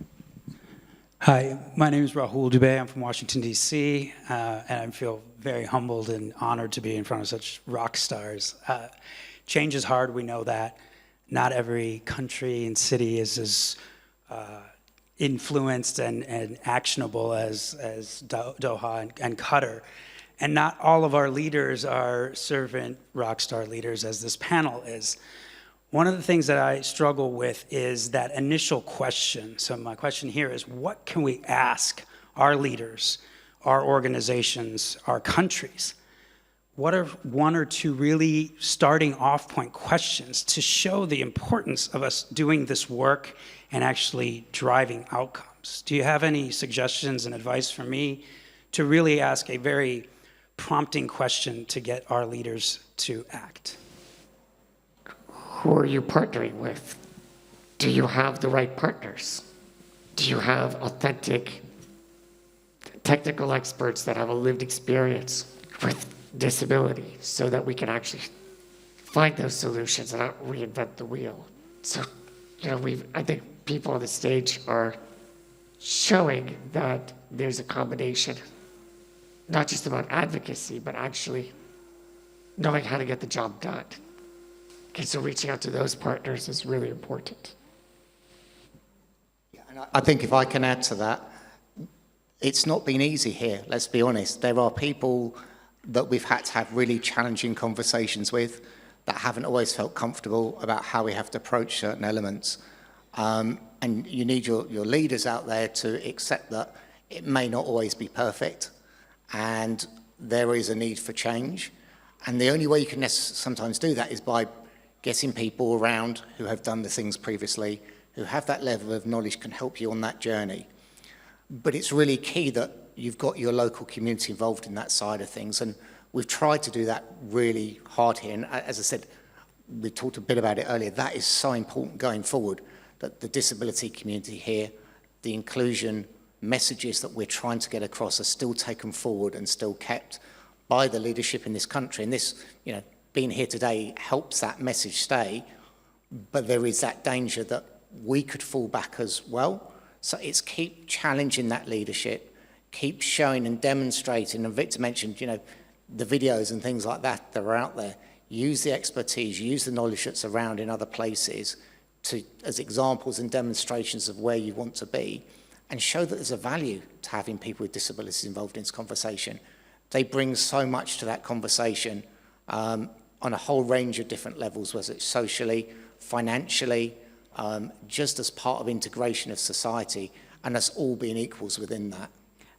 [SPEAKER 8] Hi, my name is Rahul Dubey. I'm from Washington, D.C., and I feel very humbled and honored to be in front of such rock stars. Change is hard, we know that. Not every country and city is as influenced and actionable as Doha and Qatar. And not all of our leaders are servant rock star leaders, as this panel is. One of the things that I struggle with is that initial question. So my question here is, what can we ask our leaders, our organizations, our countries? What are one or two really starting off point questions to show the importance of us doing this work and actually driving outcomes? Do you have any suggestions and advice for me to really ask a very prompting question to get our leaders to act?
[SPEAKER 6] Who are you partnering with? Do you have the right partners? Do you have authentic technical experts that have a lived experience with disability so that we can actually find those solutions and not reinvent the wheel? So, I think people on the stage are showing that there's a combination, not just about advocacy, but actually knowing how to get the job done. Okay, so reaching out to those partners is really important.
[SPEAKER 2] Yeah, and I think if I can add to that, it's not been easy here, let's be honest. There are people that we've had to have really challenging conversations with that haven't always felt comfortable about how we have to approach certain elements. And you need your leaders out there to accept that it may not always be perfect and there is a need for change. And the only way you can sometimes do that is by getting people around who have done the things previously, who have that level of knowledge, can help you on that journey. But it's really key that you've got your local community involved in that side of things. And we've tried to do that really hard here. And as I said, we talked a bit about it earlier, that is so important going forward, that the disability community here, the inclusion messages that we're trying to get across are still taken forward and still kept by the leadership in this country. And this, being here today helps that message stay, but there is that danger that we could fall back as well. So it's keep challenging that leadership, keep showing and demonstrating, and Victor mentioned, the videos and things like that that are out there. Use the expertise, use the knowledge that's around in other places as examples and demonstrations of where you want to be, and show that there's a value to having people with disabilities involved in this conversation. They bring so much to that conversation on a whole range of different levels, whether it's socially, financially, just as part of integration of society, and us all being equals within that.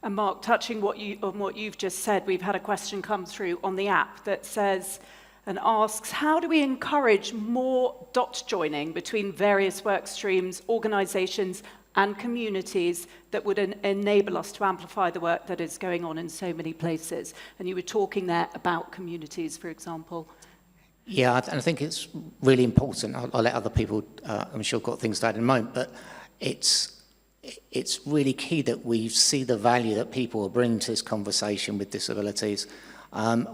[SPEAKER 1] And Mark, touching on what you've just said, we've had a question come through on the app that says and asks, how do we encourage more dot joining between various work streams, organisations and communities that would enable us to amplify the work that is going on in so many places? And you were talking there about communities, for example.
[SPEAKER 2] Yeah, and I think it's really important. I'll let other people, I'm sure, got things to add in a moment, but it's really key that we see the value that people are bringing to this conversation with disabilities.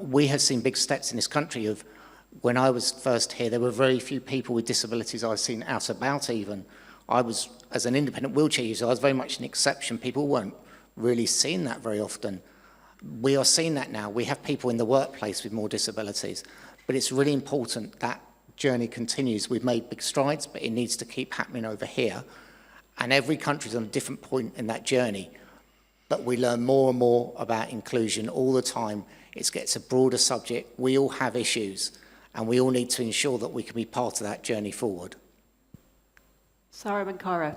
[SPEAKER 2] We have seen big steps in this country of, when I was first here, there were very few people with disabilities I've seen out about even. I was, as an independent wheelchair user, I was very much an exception. People weren't really seeing that very often. We are seeing that now. We have people in the workplace with more disabilities, but it's really important that journey continues. We've made big strides, but it needs to keep happening over here. And every country's on a different point in that journey. But we learn more and more about inclusion all the time. It gets a broader subject. We all have issues, and we all need to ensure that we can be part of that journey forward.
[SPEAKER 1] Sarah Mankara.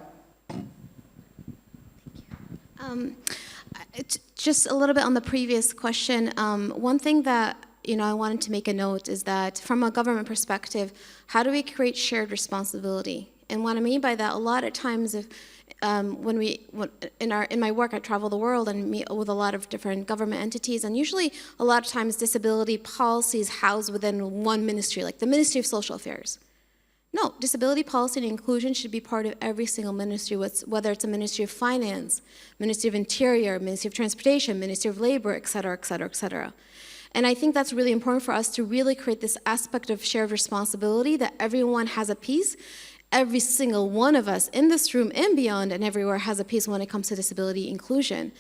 [SPEAKER 4] Just a little bit on the previous question. One thing that I wanted to make a note is that from a government perspective, how do we create shared responsibility? And what I mean by that, a lot of times, in my work, I travel the world and meet with a lot of different government entities, and usually a lot of times disability policy is housed within one ministry, like the Ministry of Social Affairs. No, disability policy and inclusion should be part of every single ministry, whether it's a Ministry of Finance, Ministry of Interior, Ministry of Transportation, Ministry of Labor, et cetera, et cetera, et cetera. And I think that's really important for us to really create this aspect of shared responsibility that everyone has a piece. Every single one of us in this room and beyond and everywhere has a piece when it comes to disability inclusion.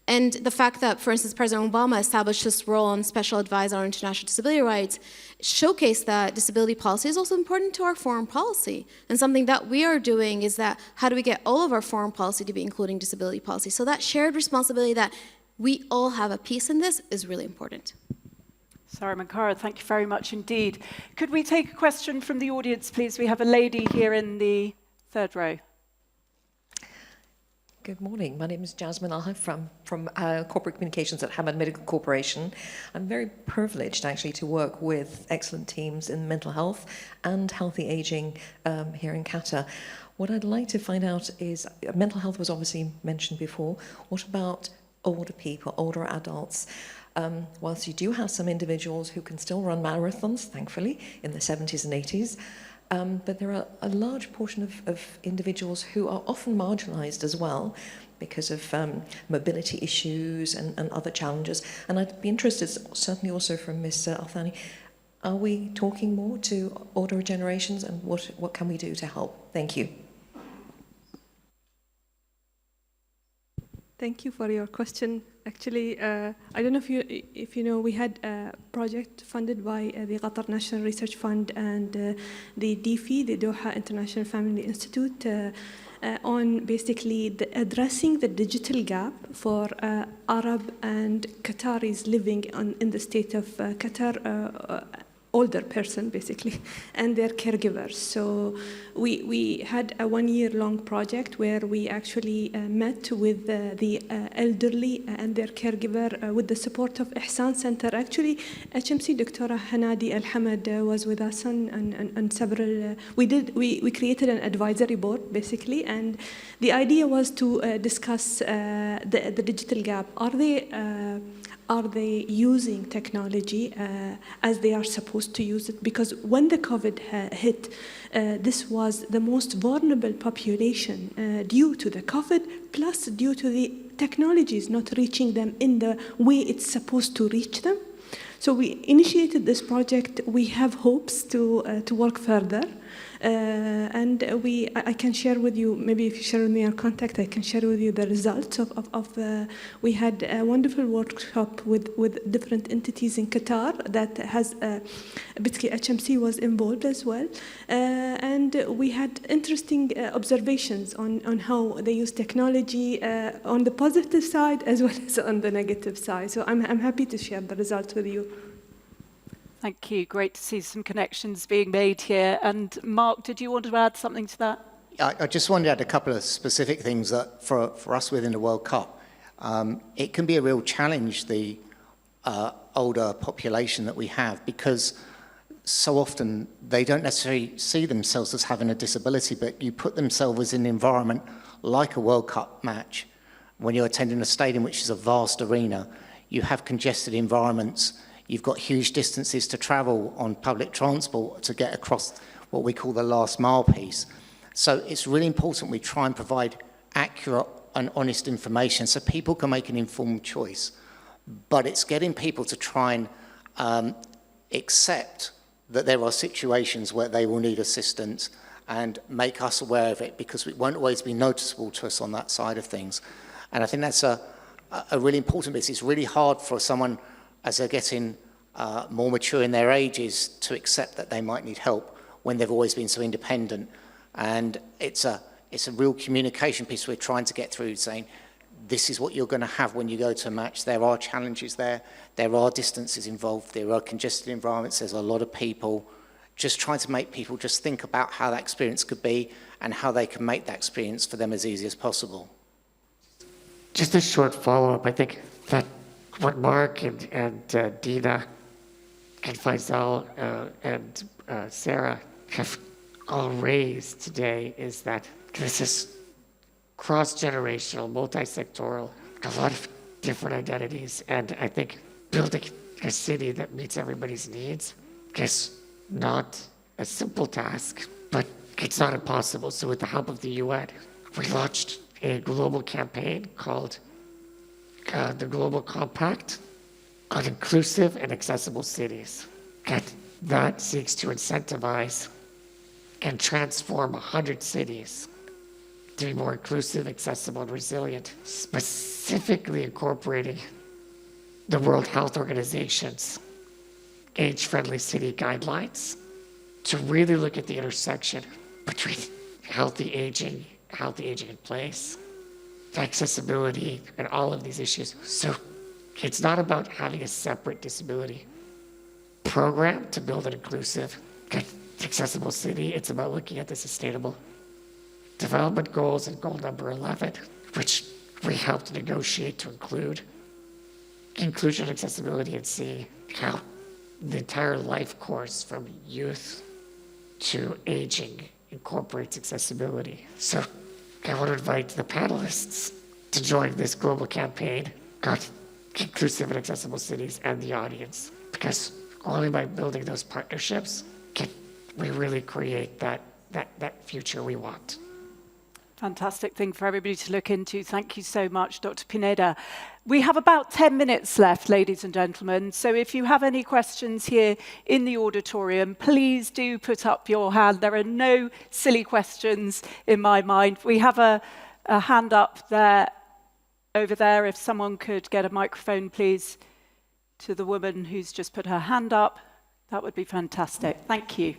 [SPEAKER 4] And the fact that, for instance, President Obama established this role on Special Advisor on International Disability Rights showcased that disability policy is also important to our foreign policy. And something that we are doing is that how do we get all of our foreign policy to be including disability policy? So that shared responsibility that we all have a piece in this is really important.
[SPEAKER 1] Sarah Mankara, thank you very much indeed. Could we take a question from the audience, please? We have a lady here in the third row.
[SPEAKER 9] Good morning. My name is Jasmine Alha from Corporate Communications at Hamad Medical Corporation. I'm very privileged actually to work with excellent teams in mental health and healthy aging here in Qatar. What I'd like to find out is, mental health was obviously mentioned before. What about older people, older adults? Whilst you do have some individuals who can still run marathons, thankfully, in the 70s and 80s, but there are a large portion of individuals who are often marginalised as well because of mobility issues and other challenges. And I'd be interested, certainly also from Ms. Althani, are we talking more to older generations, and what can we do to help? Thank you.
[SPEAKER 5] Thank you for your question. Actually, I don't know if you know, we had a project funded by the Qatar National Research Fund and the DFI, the Doha International Family Institute, on basically addressing the digital gap for Arab and Qataris living in the state of Qatar, older person basically, and their caregivers. So we had a one-year-long project where we actually met with the elderly and their caregiver with the support of Ihsan Center. Actually, HMC Dr. Hanadi Al-Hamad was with us on several, we created an advisory board basically, and the idea was to discuss the digital gap. Are they using technology as they are supposed to use it? Because when the COVID hit, this was the most vulnerable population due to the COVID, plus due to the technologies not reaching them in the way it's supposed to reach them. So we initiated this project. We have hopes to work further. And I can share with you, maybe if you share with me your contact, I can share with you the results of we had a wonderful workshop with different entities in Qatar that has, basically HMC was involved as well. And we had interesting observations on how they use technology on the positive side as well as on the negative side. So I'm happy to share the results with you.
[SPEAKER 1] Thank you. Great to see some connections being made here. And Mark, did you want to add something to that?
[SPEAKER 2] I just wanted to add a couple of specific things that for us within the World Cup. It can be a real challenge, the older population that we have, because so often they don't necessarily see themselves as having a disability, but you put themselves in an environment like a World Cup match. When you're attending a stadium, which is a vast arena, you have congested environments. You've got huge distances to travel on public transport to get across what we call the last mile piece. So it's really important we try and provide accurate and honest information so people can make an informed choice. But it's getting people to try and accept that there are situations where they will need assistance and make us aware of it, because it won't always be noticeable to us on that side of things. And I think that's a really important bit. It's really hard for someone, as they're getting more mature in their ages, to accept that they might need help when they've always been so independent. And it's a real communication piece we're trying to get through, saying, this is what you're going to have when you go to a match. There are challenges there. There are distances involved. There are congested environments. There's a lot of people. Just trying to make people just think about how that experience could be and how they can make that experience for them as easy as possible.
[SPEAKER 6] Just a short follow-up. I think that what Mark and Dina and Faisal and Sarah have all raised today is that this is cross-generational, multi-sectoral, a lot of different identities. And I think building a city that meets everybody's needs is not a simple task, but it's not impossible. So with the help of the UN, we launched a global campaign called the Global Compact on Inclusive and Accessible Cities. And that seeks to incentivize and transform 100 cities to be more inclusive, accessible, and resilient, specifically incorporating the World Health Organization's age-friendly city guidelines to really look at the intersection between healthy aging in place, accessibility, and all of these issues. So it's not about having a separate disability program to build an inclusive, accessible city. It's about looking at the sustainable development goals and goal number 11, which we helped negotiate to include inclusion, accessibility, and see how the entire life course from youth to aging incorporates accessibility. So I want to invite the panelists to join this global campaign on inclusive and accessible cities and the audience, because only by building those partnerships can we really create that future we want.
[SPEAKER 1] Fantastic thing for everybody to look into. Thank you so much, Dr. Pineda. We have about 10 minutes left, ladies and gentlemen. So if you have any questions here in the auditorium, please do put up your hand. There are no silly questions in my mind. We have a hand up there, over there. If someone could get a microphone, please, to the woman who's just put her hand up, that would be fantastic. Thank you.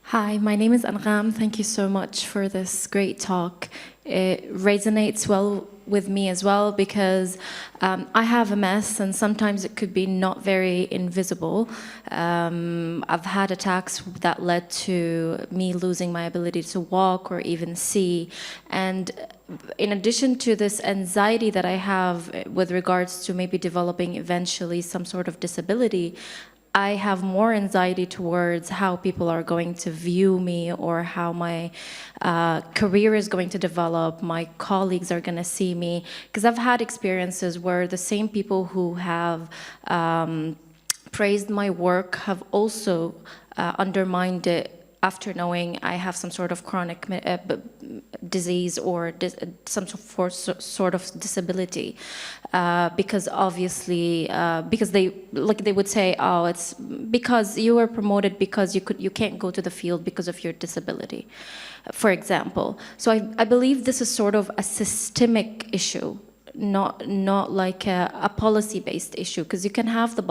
[SPEAKER 10] Hi, my name is Angham. Thank you so much for this great talk. It resonates well with me as well because I have MS and sometimes it could be not very invisible. I've had attacks that led to me losing my ability to walk or even see. And in addition to this anxiety that I have with regards to maybe developing eventually some sort of disability, I have more anxiety towards how people are going to view me or how my career is going to develop, my colleagues are going to see me. Because I've had experiences where the same people who have praised my work have also undermined it after knowing I have some sort of chronic disease or some sort of disability, because obviously, because they would say, oh, it's because you were promoted because you can't go to the field because of your disability, for example. So I believe this is sort of a systemic issue. Not like a policy-based issue, because you can have the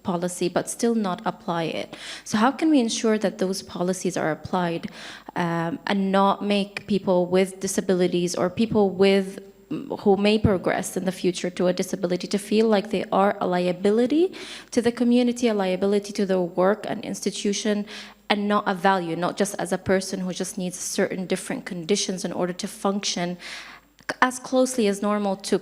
[SPEAKER 10] policy but still not apply it. So how can we ensure that those policies are applied and not make people with disabilities or people who may progress in the future to a disability to feel like they are a liability to the community, a liability to their work and institution, and not a value, not just as a person who just needs certain different conditions in order to function as closely as normal to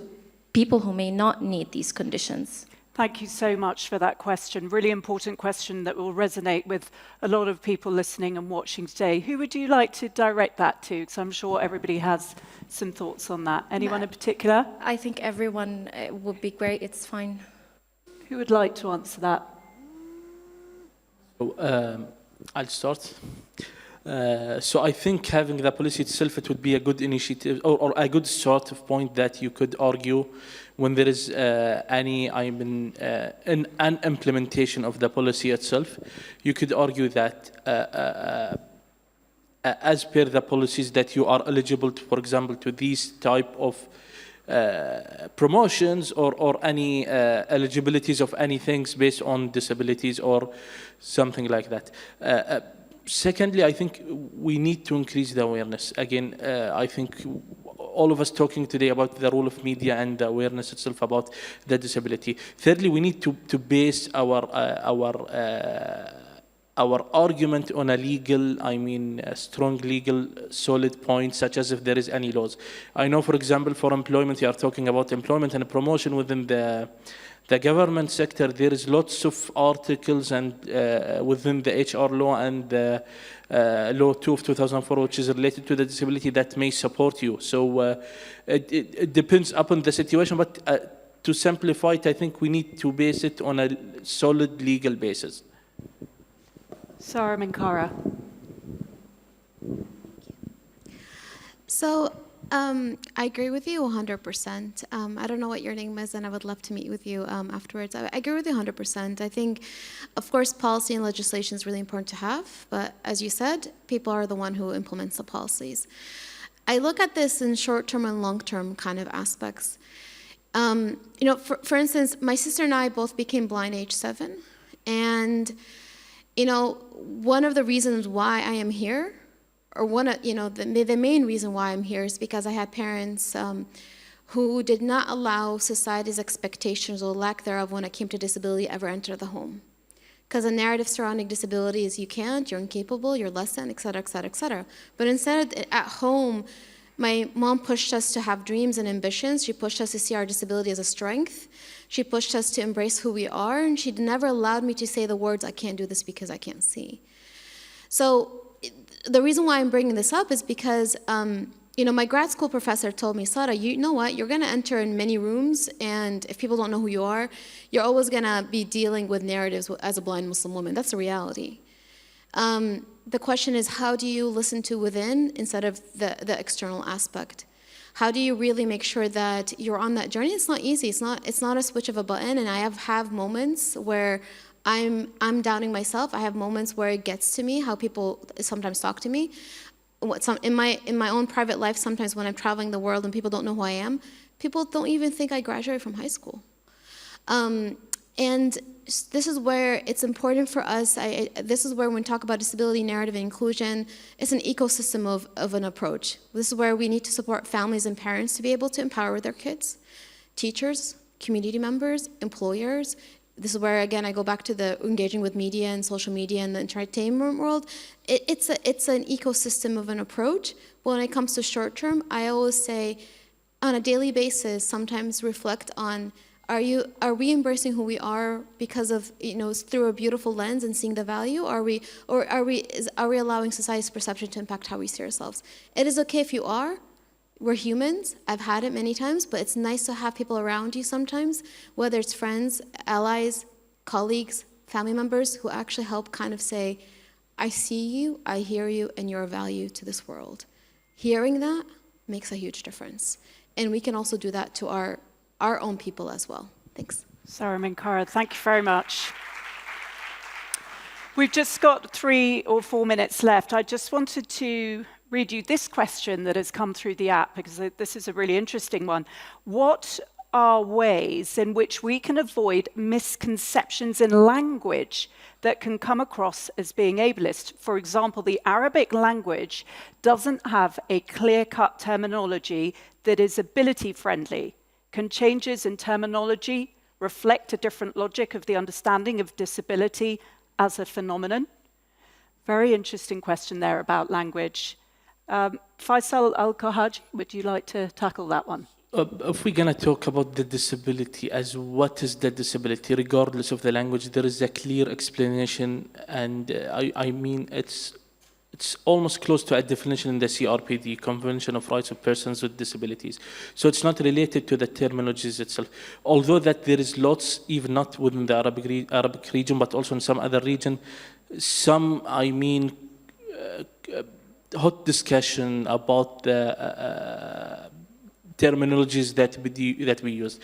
[SPEAKER 10] people who may not need these conditions?
[SPEAKER 1] Thank you so much for that question. Really important question that will resonate with a lot of people listening and watching today. Who would you like to direct that to? Because I'm sure everybody has some thoughts on that. Anyone in particular?
[SPEAKER 10] I think everyone would be great. It's fine.
[SPEAKER 1] Who would like to answer that?
[SPEAKER 3] I'll start. So I think having the policy itself, it would be a good initiative or a good sort of point that you could argue when there is an implementation of the policy itself. You could argue that as per the policies that you are eligible to, for example, to these type of promotions or any eligibilities of any things based on disabilities or something like that. Secondly, I think we need to increase the awareness. Again, I think all of us talking today about the role of media and the awareness itself about the disability. Thirdly, we need to base our argument on a legal, a strong legal, solid point, such as if there is any laws. I know, for example, for employment, you are talking about employment and promotion within the government sector. There is lots of articles and within the HR law and the Law 2 of 2004, which is related to the disability, that may support you. So it depends upon the situation, but to simplify it, I think we need to base it on a solid legal basis.
[SPEAKER 1] Sarah Minkara.
[SPEAKER 4] So I agree with you 100%. I don't know what your name is, and I would love to meet with you afterwards. I agree with you 100%. I think, of course, policy and legislation is really important to have, but as you said, people are the one who implements the policies. I look at this in short-term and long-term kind of aspects. For instance, my sister and I both became blind age 7, and one of the reasons why I am here, or the main reason why I'm here, is because I had parents who did not allow society's expectations or lack thereof when it came to disability ever enter the home. Because the narrative surrounding disability is you can't, you're incapable, you're less than, et cetera, et cetera, et cetera. But instead, at home, my mom pushed us to have dreams and ambitions. She pushed us to see our disability as a strength. She pushed us to embrace who we are, and she never allowed me to say the words, I can't do this because I can't see. So the reason why I'm bringing this up is because, my grad school professor told me, Sara, you know what, you're gonna enter in many rooms, and if people don't know who you are, you're always gonna be dealing with narratives as a blind Muslim woman. That's the reality. The question is, how do you listen to within instead of the external aspect? How do you really make sure that you're on that journey? It's not easy. It's not a switch of a button. And I have moments where I'm doubting myself. I have moments where it gets to me how people sometimes talk to me. In my own private life, sometimes when I'm traveling the world and people don't know who I am, people don't even think I graduated from high school. And this is where it's important for us. This is where when we talk about disability, narrative, and inclusion, it's an ecosystem of an approach. This is where we need to support families and parents to be able to empower their kids, teachers, community members, employers. This is where, again, I go back to the engaging with media and social media and the entertainment world. It's an ecosystem of an approach. But when it comes to short term, I always say, on a daily basis, sometimes reflect on, are we embracing who we are because of, through a beautiful lens and seeing the value? Are we allowing society's perception to impact how we see ourselves? It is okay if you are. We're humans. I've had it many times, but it's nice to have people around you sometimes, whether it's friends, allies, colleagues, family members, who actually help kind of say, I see you, I hear you, and you're of value to this world. Hearing that makes a huge difference. And we can also do that to our own people as well. Thanks.
[SPEAKER 1] Sarah Minkara, thank you very much. We've just got 3 or 4 minutes left. I just wanted to read you this question that has come through the app, because this is a really interesting one. What are ways in which we can avoid misconceptions in language that can come across as being ableist? For example, the Arabic language doesn't have a clear-cut terminology that is ability-friendly. Can changes in terminology reflect a different logic of the understanding of disability as a phenomenon? Very interesting question there about language. Faisal Al-Kahaji, would you like to tackle that one?
[SPEAKER 3] If we're going to talk about the disability as what is the disability, regardless of the language, there is a clear explanation, and it's almost close to a definition in the CRPD, Convention of Rights of Persons with Disabilities. So it's not related to the terminologies itself. Although that there is lots, even not within the Arabic region, but also in some other region, some, hot discussion about the terminologies that we use.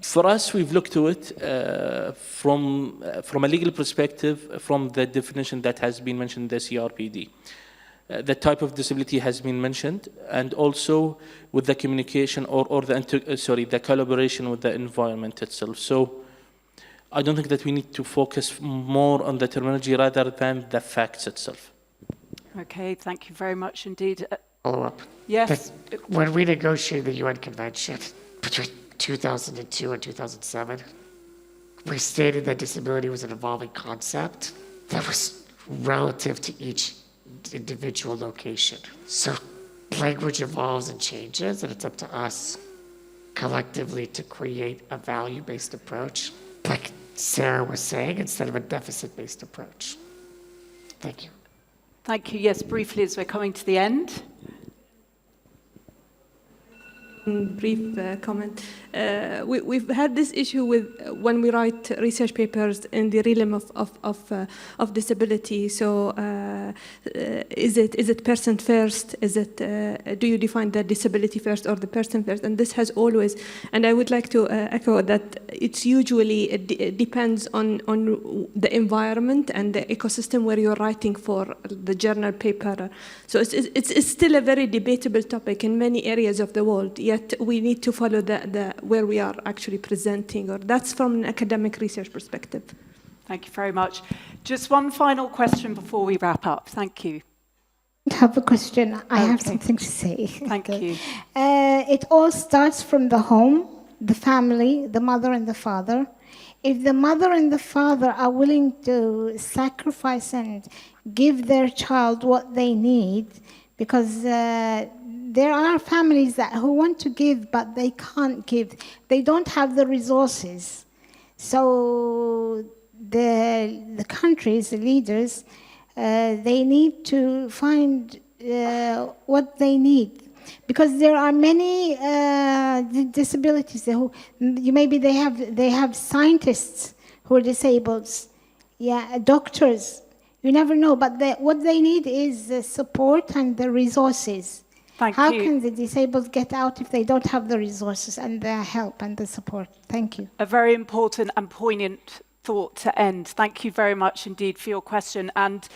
[SPEAKER 3] For us, we've looked to it from a legal perspective, from the definition that has been mentioned in the CRPD. the type of disability has been mentioned, and also with the communication or the collaboration with the environment itself. So I don't think that we need to focus more on the terminology rather than the facts itself.
[SPEAKER 1] Okay, thank you very much indeed.
[SPEAKER 6] Follow up.
[SPEAKER 1] Yes.
[SPEAKER 6] When we negotiated the UN Convention between 2002 and 2007, we stated that disability was an evolving concept that was relative to each individual location. So language evolves and changes, and it's up to us collectively to create a value-based approach, like Sarah was saying, instead of a deficit-based approach. Thank you.
[SPEAKER 1] Thank you. Yes, briefly as we're coming to the end.
[SPEAKER 5] Brief comment. We've had this issue with when we write research papers in the realm of disability. So, is it person first? Is it do you define the disability first or the person first? And this has always, and I would like to echo that it's usually it depends on the environment and the ecosystem where you're writing for the journal paper. So it's still a very debatable topic in many areas of the world. Yet we need to follow the where we are actually presenting, or that's from an academic research perspective.
[SPEAKER 1] Thank you very much. Just one final question before we wrap up. Thank you.
[SPEAKER 11] I have a question. I have something to say.
[SPEAKER 1] Thank you.
[SPEAKER 11] It all starts from the home, the family, the mother and the father. If the mother and the father are willing to sacrifice and give their child what they need, because there are families who want to give, but they can't give. They don't have the resources. So the countries, the leaders, they need to find what they need. Because there are many disabilities. Maybe they have scientists who are disabled, doctors. You never know, but what they need is the support and the resources. How can the disabled get out if they don't have the resources and the help and the support? Thank you.
[SPEAKER 1] A very important and poignant thought to end. Thank you very much indeed for your question. And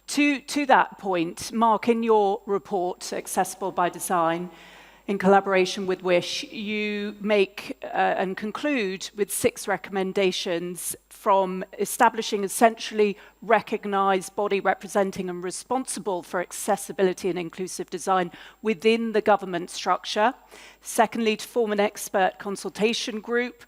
[SPEAKER 1] to that point, Mark, in your report, Accessible by Design, in collaboration with WISH, you make and conclude with 6 recommendations from establishing a centrally recognized body representing and responsible for accessibility and inclusive design within the government structure. Secondly, to form an expert consultation group.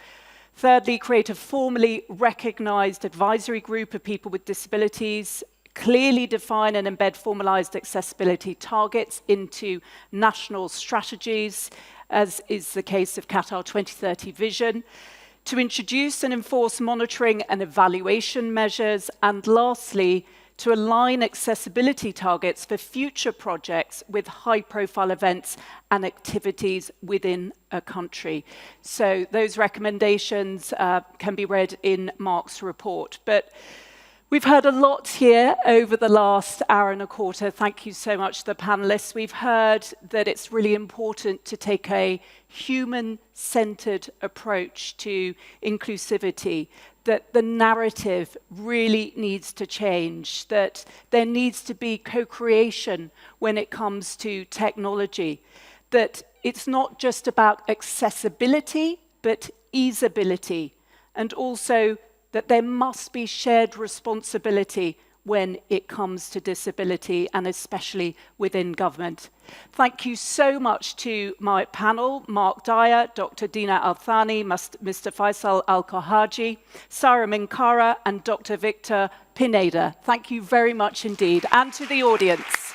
[SPEAKER 1] Thirdly, create a formally recognized advisory group of people with disabilities. Clearly define and embed formalized accessibility targets into national strategies, as is the case of Qatar 2030 vision. To introduce and enforce monitoring and evaluation measures, and lastly, to align accessibility targets for future projects with high-profile events and activities within a country. So those recommendations can be read in Mark's report. But we've heard a lot here over the last hour and a quarter. Thank you so much to the panelists. We've heard that it's really important to take a human-centered approach to inclusivity, that the narrative really needs to change, that there needs to be co-creation when it comes to technology, that it's not just about accessibility, but easeability, and also that there must be shared responsibility when it comes to disability, and especially within government. Thank you so much to my panel, Mark Dyer, Dr. Dina Al-Thani, Mr. Faisal Al-Kohaji, Sarah Minkara, and Dr. Victor Pineda. Thank you very much indeed, and to the audience.